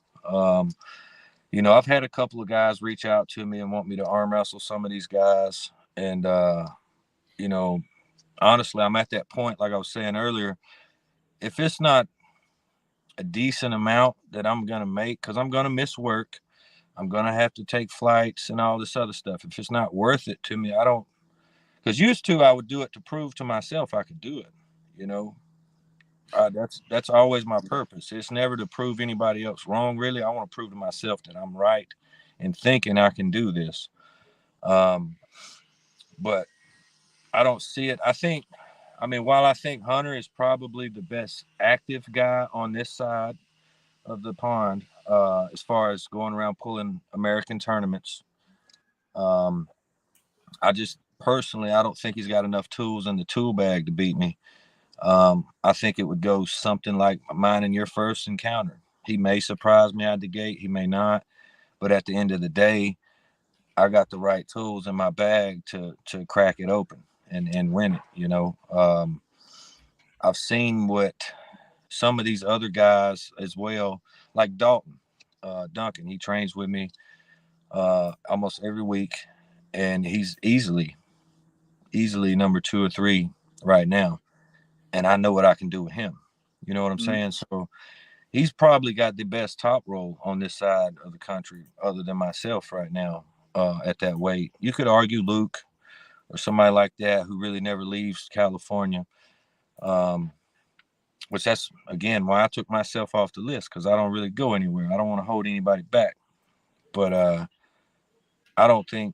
C: You know, I've had a couple of guys reach out to me and want me to arm wrestle some of these guys. And, you know, honestly, I'm at that point, like I was saying earlier, if it's not a decent amount that I'm going to make, because I'm going to miss work, I'm going to have to take flights and all this other stuff. If it's not worth it to me, I don't, because used to I would do it to prove to myself I could do it, you know. That's always my purpose. It's never to prove anybody else wrong, really. I want to prove to myself that I'm right in thinking I can do this. But I don't see it. I mean, while I think Hunter is probably the best active guy on this side of the pond, as far as going around pulling American tournaments, I just personally, I don't think he's got enough tools in the tool bag to beat me. I think it would go something like mine and your first encounter. He may surprise me out the gate, he may not, but at the end of the day, I got the right tools in my bag to crack it open and win it. You know, I've seen what some of these other guys as well, like Dalton, Duncan. He trains with me almost every week, and he's easily number 2 or 3 right now. And I know what I can do with him. You know what I'm saying? So he's probably got the best top roll on this side of the country other than myself right now at that weight. You could argue Luke or somebody like that who really never leaves California, which that's, again, why I took myself off the list, because I don't really go anywhere. I don't want to hold anybody back. But I don't think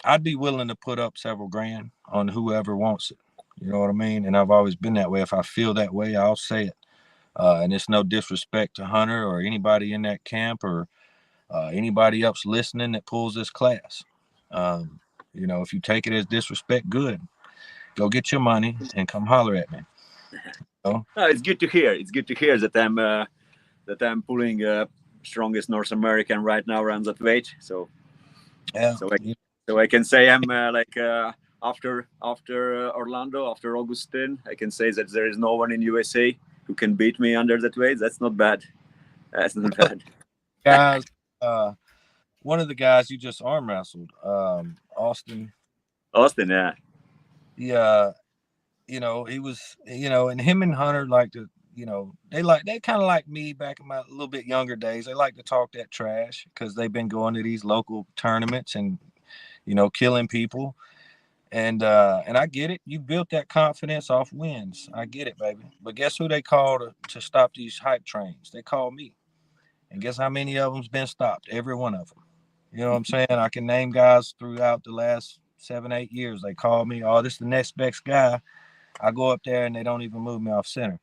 C: I'd be willing to put up several grand on whoever wants it. You know what I mean? And I've always been that way. If I feel that way, I'll say it. And it's no disrespect to Hunter or anybody in that camp or anybody else listening that pulls this class. You know, if you take it as disrespect, good. Go get your money and come holler at me. You know?
B: No, it's good to hear. It's good to hear that I'm pulling strongest North American right now around that weight. So
C: Yeah.
B: So I can say I'm after Orlando, after Augustin, I can say that there is no one in USA who can beat me under that weight. That's not bad. That's not bad.
C: Guys, one of the guys you just arm wrestled, Austin,
B: yeah.
C: Yeah, you know, he was, you know, and him and Hunter like to, you know, they kind of like me back in my little bit younger days. They like to talk that trash because they've been going to these local tournaments and, you know, killing people. And I get it. You built that confidence off wins. I get it, baby. But guess who they call to stop these hype trains? They call me. And guess how many of them's been stopped? Every one of them. You know what I'm saying? I can name guys throughout the last 7-8 years. They call me, oh, this is the next best guy. I go up there and they don't even move me off center.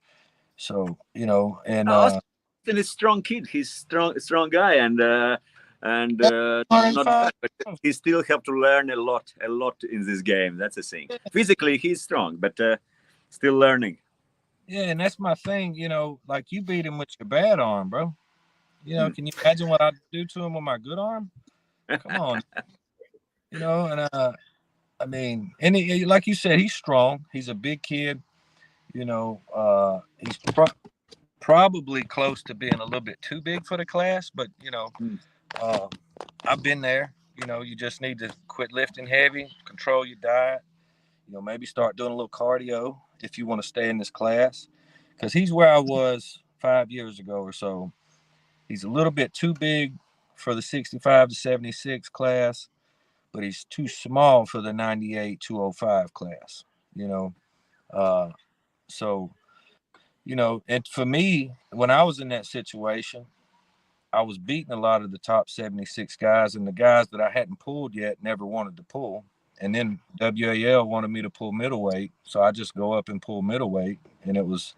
C: So, you know, and
B: Austin is a strong kid. He's strong guy, and not bad, but he still have to learn a lot in this game. That's the thing. Physically, he's strong, but still learning.
C: Yeah, and that's my thing. You know, like you beat him with your bad arm, bro. You know, can you imagine what I do to him with my good arm? Come on. You know, and I mean, and he, like you said, he's strong. He's a big kid. You know, he's probably close to being a little bit too big for the class, but you know, I've been there. You know, you just need to quit lifting heavy, control your diet. You know, maybe start doing a little cardio if you want to stay in this class, because he's where I was 5 years ago or so. He's a little bit too big for the 65 to 76 class, but he's too small for the 98 205 class. You know, so you know, and for me, when I was in that situation, I was beating a lot of the top 76 guys, and the guys that I hadn't pulled yet never wanted to pull. And then WAL wanted me to pull middleweight, so I just go up and pull middleweight, and it's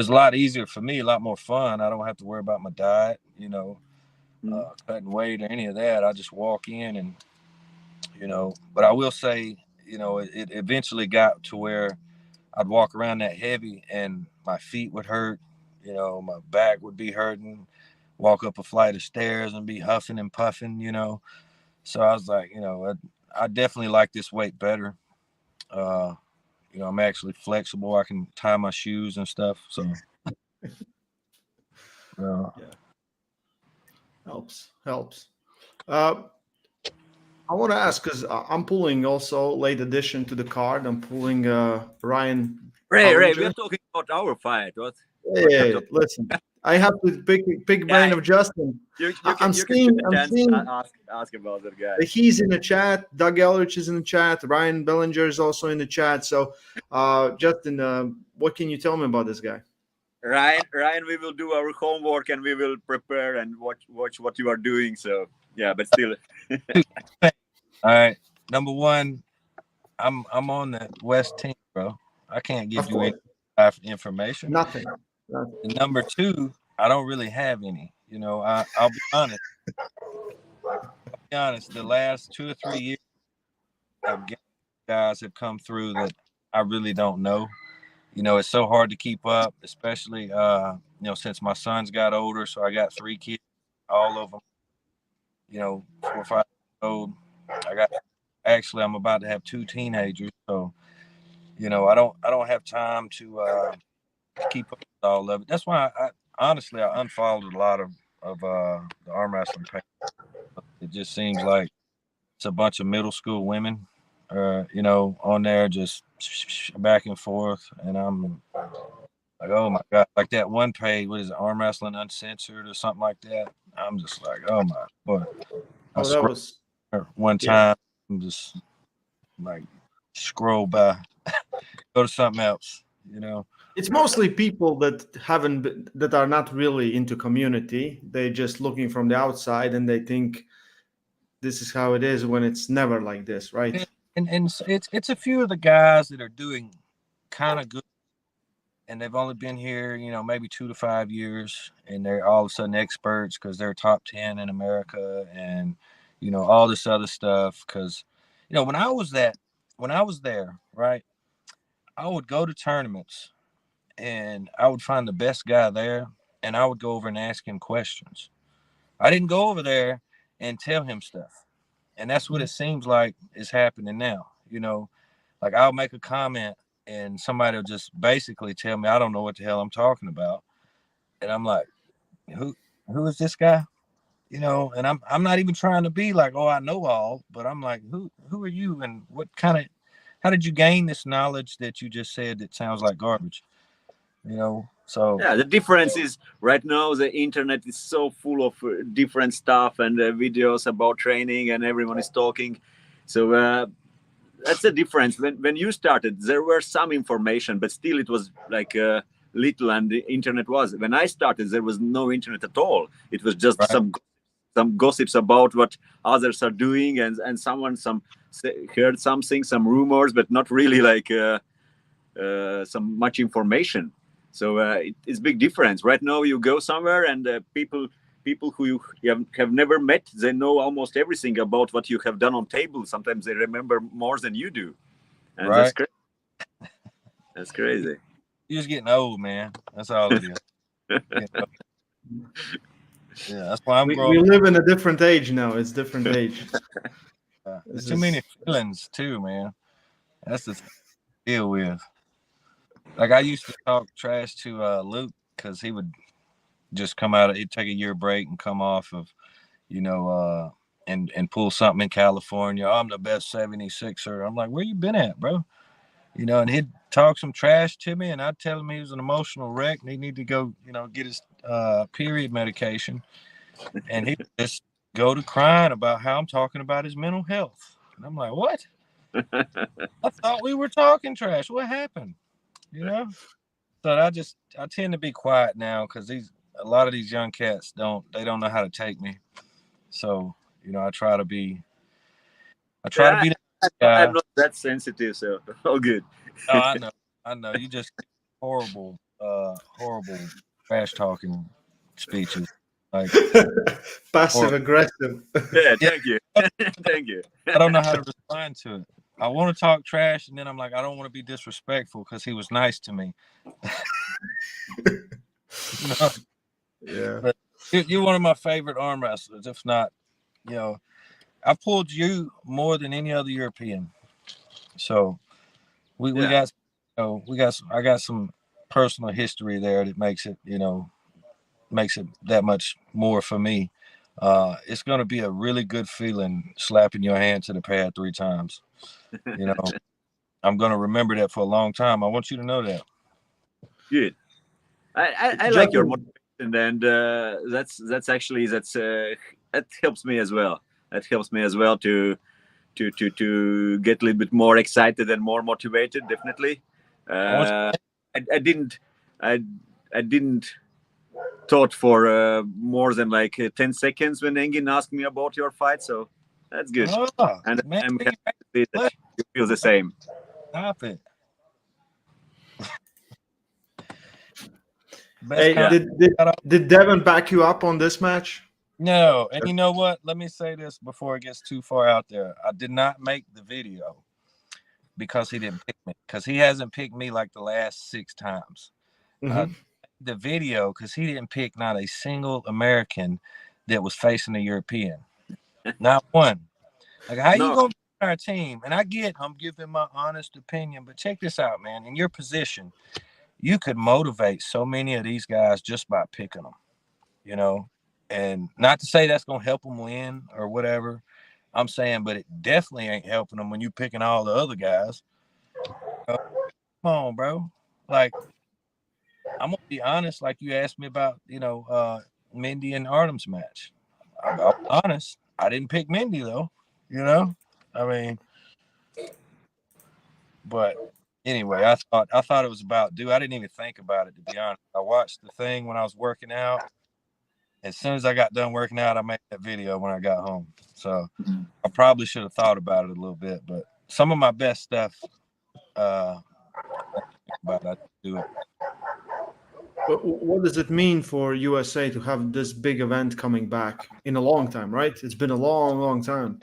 C: a lot easier for me, a lot more fun. I don't have to worry about my diet, you know, cutting weight or any of that. I just walk in and, you know, but I will say, you know, it eventually got to where I'd walk around that heavy and my feet would hurt, you know, my back would be hurting, walk up a flight of stairs and be huffing and puffing, you know. So I was like, you know, I definitely like this weight better. You know, I'm actually flexible. I can tie my shoes and stuff. So,
A: Yeah. Helps. I want to ask, because I'm pulling also late addition to the card. I'm pulling Ryan.
B: Ray, we
A: Ballinger.
B: are talking about our fight. What?
A: Hey, listen, I have to pick brain of Justin. I'm seeing
B: ask about that guy.
A: He's in the chat. Doug Eldridge is in the chat. Ryan Bellinger is also in the chat. So, Justin, what can you tell me about this guy?
B: Ryan, we will do our homework and we will prepare and watch what you are doing. So yeah, but still.
C: All right. Number one, I'm on the West team, bro. I can't give you any information.
A: Nothing.
C: And number two, I don't really have any. You know, I'll be honest. The last 2 or 3 years, guys have come through that I really don't know. You know, it's so hard to keep up, especially, you know, since my sons got older. So I got 3 kids, all of them, you know, 4 or 5 years old. I'm about to have 2 teenagers. So, you know, I don't have time to keep up with all of it. That's why I unfollowed a lot of the arm wrestling page. It just seems like it's a bunch of middle school women, you know, on there just back and forth, and I'm like, oh my god, like that one page, what is it, Arm Wrestling Uncensored or something like that? I'm just like, oh my boy.
A: That was
C: one time. I'm just like scroll by, go to something else, you know.
A: It's mostly people that are not really into community. They're just looking from the outside and they think this is how it is when it's never like this, right?
C: And it's a few of the guys that are doing kind of good, and they've only been here, you know, maybe 2 to 5 years, and they're all of a sudden experts because they're top 10 in America, and you know, all this other stuff. Because, you know, when I was there, right, I would go to tournaments and I would find the best guy there and I would go over and ask him questions. I didn't go over there and tell him stuff. And that's what it seems like is happening now. You know, like I'll make a comment and somebody will just basically tell me, I don't know what the hell I'm talking about. And I'm like, who is this guy? You know, and I'm not even trying to be like, oh, I know all, but I'm like, who are you? And how did you gain this knowledge that you just said that sounds like garbage? You know, so
B: yeah, the difference is right now the internet is so full of different stuff and videos about training, and everyone is talking. So that's the difference. When you started, there were some information, but still it was like little, and the internet was. When I started, there was no internet at all. It was just some gossips about what others are doing, and someone heard something, some rumors, but not really like some much information. So it's big difference. Right now, you go somewhere and people who you have never met, they know almost everything about what you have done on table. Sometimes they remember more than you do, and that's crazy. That's crazy.
C: You're just getting old, man. That's all it is. You know? Yeah, that's why
A: we live in a different age now. It's different age.
C: There's too many feelings too, man. That's the thing to deal with. Like I used to talk trash to Luke because he would just come out. He'd take a year break and come off of, you know, and pull something in California. Oh, I'm the best 76er. I'm like, where you been at, bro? You know, and he'd talk some trash to me, and I'd tell him he was an emotional wreck and he need to go, you know, get his period medication. And he'd just go to crying about how I'm talking about his mental health. And I'm like, what? I thought we were talking trash. What happened? You know? So I tend to be quiet now because a lot of these young cats don't know how to take me. So, you know, I try to be the guy.
B: I'm not that sensitive, so all good.
C: Oh, I know. You just horrible trash talking speeches. Like,
A: Passive aggressive.
B: Yeah,
C: Yeah.
B: thank you. Thank you.
C: I don't know how to respond to it. I want to talk trash, and then I'm like, I don't want to be disrespectful because he was nice to me. No,
A: Yeah.
C: but you're one of my favorite arm wrestlers. If not, I pulled you more than any other European. So we
B: Yeah.
C: got I got some personal history there that makes it that much more for me. It's going to be a really good feeling slapping your hand to the pad 3 times. I'm going to remember that for a long time. I want you to know that.
B: Good. I like your motivation, and that helps me as well. That helps me as well to get a little bit more excited and more motivated. Definitely. I didn't thought for more than like 10 seconds when Engin asked me about your fight, so that's good. And
C: Man,
B: I'm happy to see that you feel the same.
C: Stop it.
A: Hey, did Devin back you up on this match?
C: No, and you know what? Let me say this before it gets too far out there. I did not make the video because he didn't pick me, because he hasn't picked me like the last 6 times. The video because he didn't pick not a single American that was facing a European. Not one. Like, how you gonna be on our team? And I'm giving my honest opinion, but check this out, man. In your position, you could motivate so many of these guys just by picking them, and not to say that's gonna help them win or whatever. I'm saying, but it definitely ain't helping them when you picking all the other guys. Come on, bro. Like, I'm gonna be honest, like you asked me about, Mindy and Artem's match. I'm honest. I didn't pick Mindy though, I mean, but anyway, I thought it was about I didn't even think about it, to be honest. I watched the thing when I was working out. As soon as I got done working out, I made that video when I got home. So I probably should have thought about it a little bit, but some of my best stuff I do it.
A: But what does it mean for USA to have this big event coming back in a long time, right? It's been a long, long time.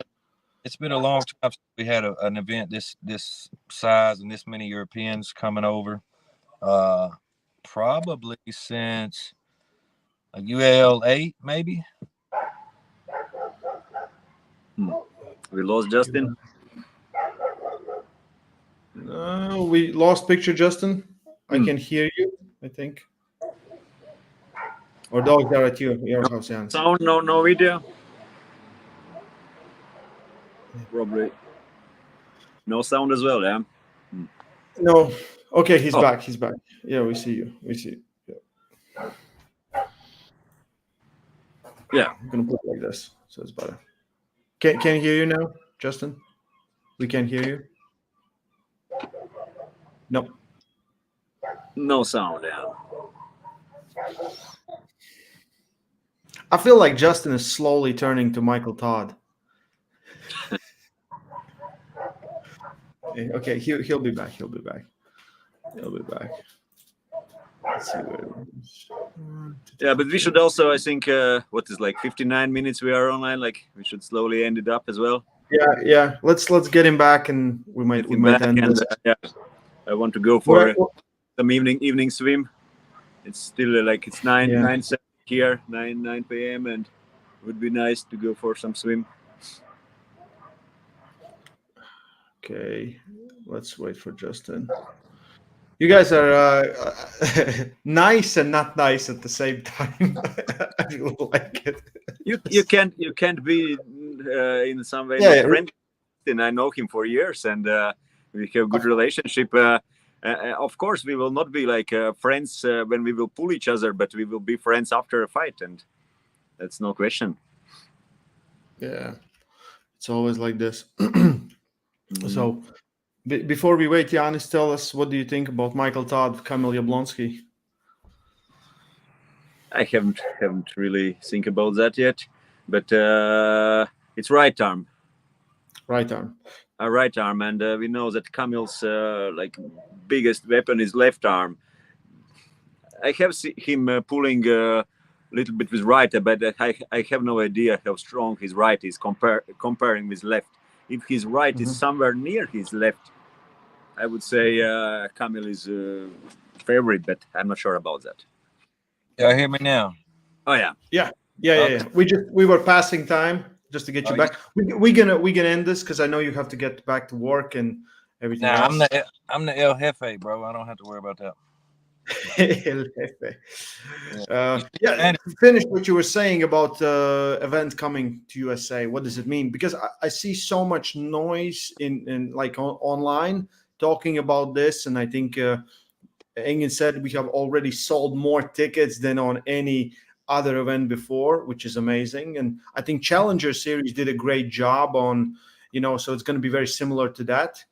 C: It's been a long time since we had an event this size and this many Europeans coming over. Probably since UAL 8, maybe.
B: We lost Justin.
A: We lost picture, Justin. I can hear you, I think. Or dogs are at your house, Janis.
B: Sound, no video. Probably no sound as well, yeah.
A: No. Okay, he's back. He's back. Yeah, we see you.
B: Yeah.
A: I'm gonna put it like this, so it's better. Can you hear you now, Justin? We can hear you. Nope.
B: No sound, yeah.
A: I feel like Justin is slowly turning to Michael Todd. Okay, he'll be back. He'll be back. Let's see where it is.
B: Yeah, but we should also, I think, 59 minutes we are online. Like, we should slowly end it up as well.
A: Yeah. Let's get him back, and we might end this.
B: I want to go for some evening swim. It's still it's 9 here, 9 p.m. and it would be nice to go for some swim.
A: Okay, let's wait for Justin. You guys are nice and not nice at the same time. I feel like it.
B: You can't be in some way friendly. And I know him for years, and we have good relationship. Of course, we will not be like friends when we will pull each other, but we will be friends after a fight, and that's no question.
A: Yeah, it's always like this. So, before we wait, Janis, tell us, what do you think about Michael Todd, Kamil Jablonski?
B: I haven't really think about that yet, but it's right arm.
A: Right arm.
B: Right arm, and we know that Kamil's like biggest weapon is left arm. I have seen him pulling a little bit with right, but I have no idea how strong his right is comparing with left. If his right is somewhere near his left, I would say Kamil is favorite, but I'm not sure about that.
C: Y'all hear me now?
B: Oh yeah.
A: Yeah.
C: Okay.
A: We were passing time just to get you
C: Oh,
A: back. We're gonna end this because I know you have to get back to work and everything
C: Nah,
A: else.
C: I'm the El Jefe, bro. I don't have to worry about that.
A: Finish what you were saying about the event coming to USA. What does it mean? Because I see so much noise in like online talking about this, and I think Engin said we have already sold more tickets than on any other event before, which is amazing. And I think Challenger Series did a great job on, so it's going to be very similar to that.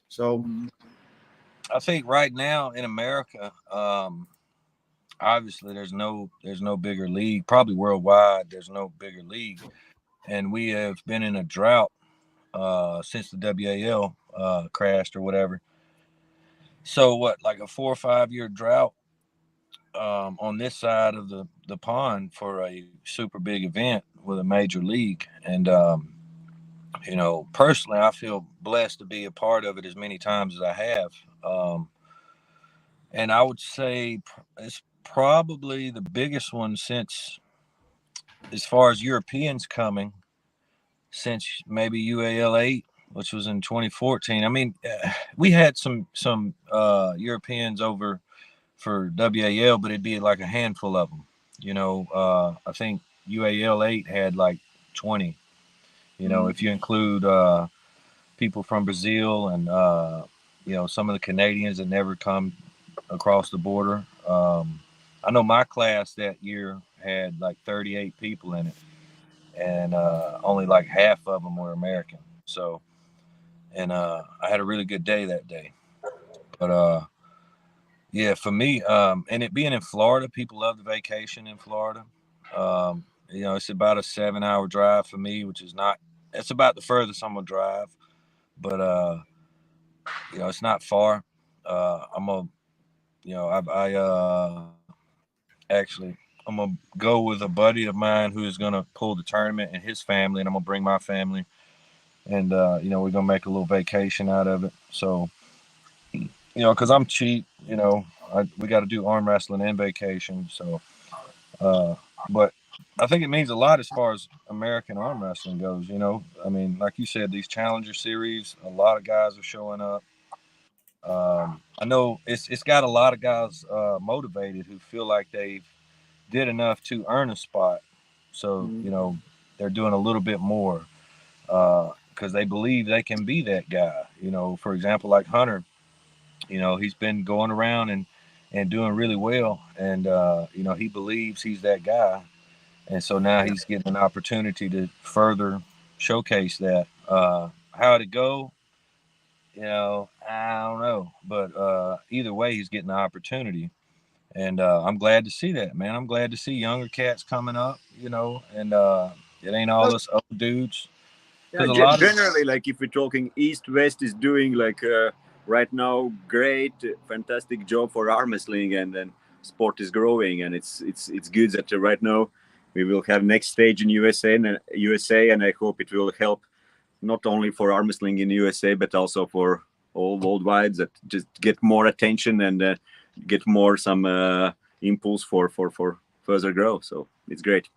A: So
C: I think right now in America, obviously there's no bigger league. Probably worldwide, there's no bigger league, and we have been in a drought since the WAL crashed or whatever. So what, like a 4 or 5 year drought on this side of the pond for a super big event with a major league. And personally, I feel blessed to be a part of it as many times as I have. And I would say it's probably the biggest one since, as far as Europeans coming, since maybe UAL 8, which was in 2014. I mean, we had some Europeans over for WAL, but it'd be like a handful of them. I think UAL 8 had like 20. If you include people from Brazil and some of the Canadians that never come across the border. I know my class that year had like 38 people in it, and only like half of them were American. So, and I had a really good day that day. But yeah, for me, and it being in Florida, people love the vacation in Florida. It's about a 7-hour drive for me, which is not. It's about the furthest I'm gonna drive, but it's not far. I'm gonna, actually, I'm gonna go with a buddy of mine who is gonna pull the tournament and his family, and I'm gonna bring my family, and we're gonna make a little vacation out of it. So, because I'm cheap, we got to do arm wrestling and vacation. So, but I think it means a lot as far as American arm wrestling goes. I mean, like you said, these Challenger Series, a lot of guys are showing up. I know it's got a lot of guys motivated who feel like they did enough to earn a spot. So, they're doing a little bit more because they believe they can be that guy. For example, like Hunter, he's been going around and doing really well. And, he believes he's that guy. And so now he's getting an opportunity to further showcase that. How'd it go? I don't know. But either way, he's getting the opportunity. And I'm glad to see that, man. I'm glad to see younger cats coming up, and it ain't all us old dudes.
B: Yeah, generally, like if we're talking East West is doing like right now great, fantastic job for arm wrestling, and then sport is growing, and it's good that right now we will have next stage in USA, and I hope it will help not only for arm wrestling in USA but also for all worldwide, that just get more attention and get more some impulse for further growth. So it's great.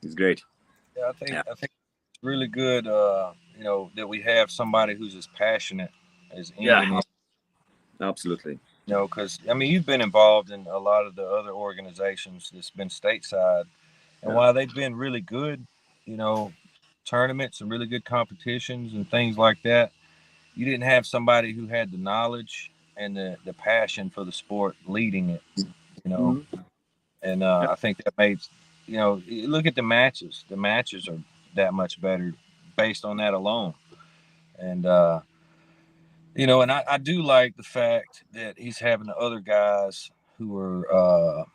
C: Yeah, I think it's really good that we have somebody who's as passionate as Engin is.
B: Absolutely.
C: Because I mean, you've been involved in a lot of the other organizations that's been stateside, and while they've been really good, tournaments and really good competitions and things like that, you didn't have somebody who had the knowledge and the passion for the sport leading it, and I think that made, look at the matches. The matches are that much better based on that alone. And, and I do like the fact that he's having the other guys who are,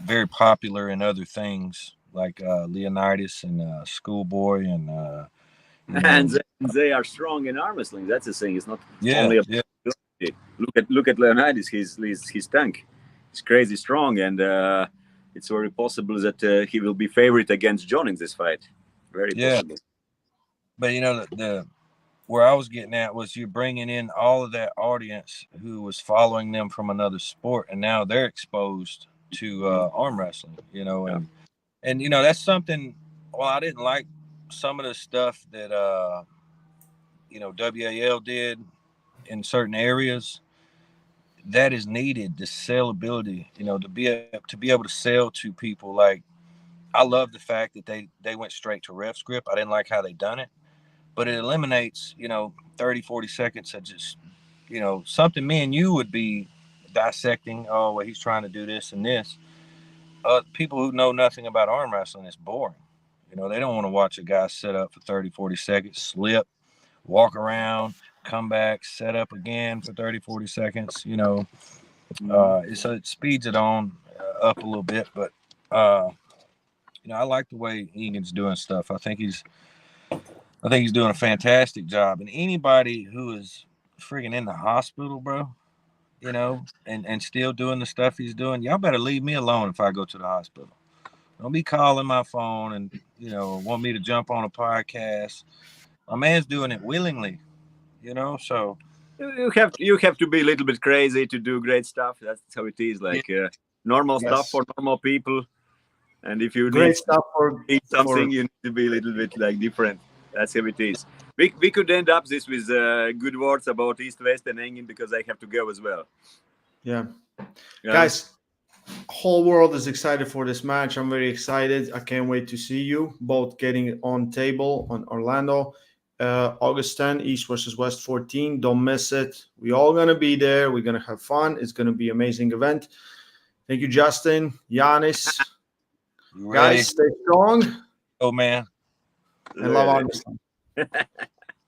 C: very popular in other things like Leonidas and Schoolboy and,
B: And they are strong in arm wrestling. That's the thing. It's not
C: Yeah,
B: only
C: yeah.
B: look at Leonidas. His tank. He's crazy strong, and it's very possible that he will be favorite against John in this fight. Very possible.
C: But you know, the where I was getting at was you're bringing in all of that audience who was following them from another sport, and now they're exposed to arm wrestling. You know, and you know that's something. Well, I didn't like some of the stuff that you know WAL did in certain areas. That is needed, the sellability, you know, to be able to sell to people. Like, I love the fact that they went straight to ref script. I didn't like how they done it, but it eliminates, you know, 30, 40 seconds of just, you know, something me and you would be dissecting. Oh, well, he's trying to do this and this. People who know nothing about arm wrestling, it's boring. You know, they don't want to watch a guy set up for 30, 40 seconds, slip, walk around, come back, set up again for 30, 40 seconds, you know. So it speeds it on up a little bit, but you know, I like the way Egan's doing stuff. I think he's doing a fantastic job. And anybody who is freaking in the hospital, bro, you know, and still doing the stuff he's doing, y'all better leave me alone if I go to the hospital. Don't be calling my phone and, you know, want me to jump on a podcast. My man's doing it willingly, you know, so
B: you have to be a little bit crazy to do great stuff. That's how it is. Like normal stuff for normal people. And if you need
A: stuff for
B: something, you need to be a little bit like different. That's how it is. We could end up this with good words about East, West, and Engin because I have to go as well.
A: Yeah. Guys, whole world is excited for this match. I'm very excited. I can't wait to see you both getting on table on Orlando. August 10, East versus West 14. Don't miss it. We all going to be there. We're going to have fun. It's going to be an amazing event. Thank you, Justin, Janis. Guys, stay strong.
C: Oh, man.
A: And love arm wrestling.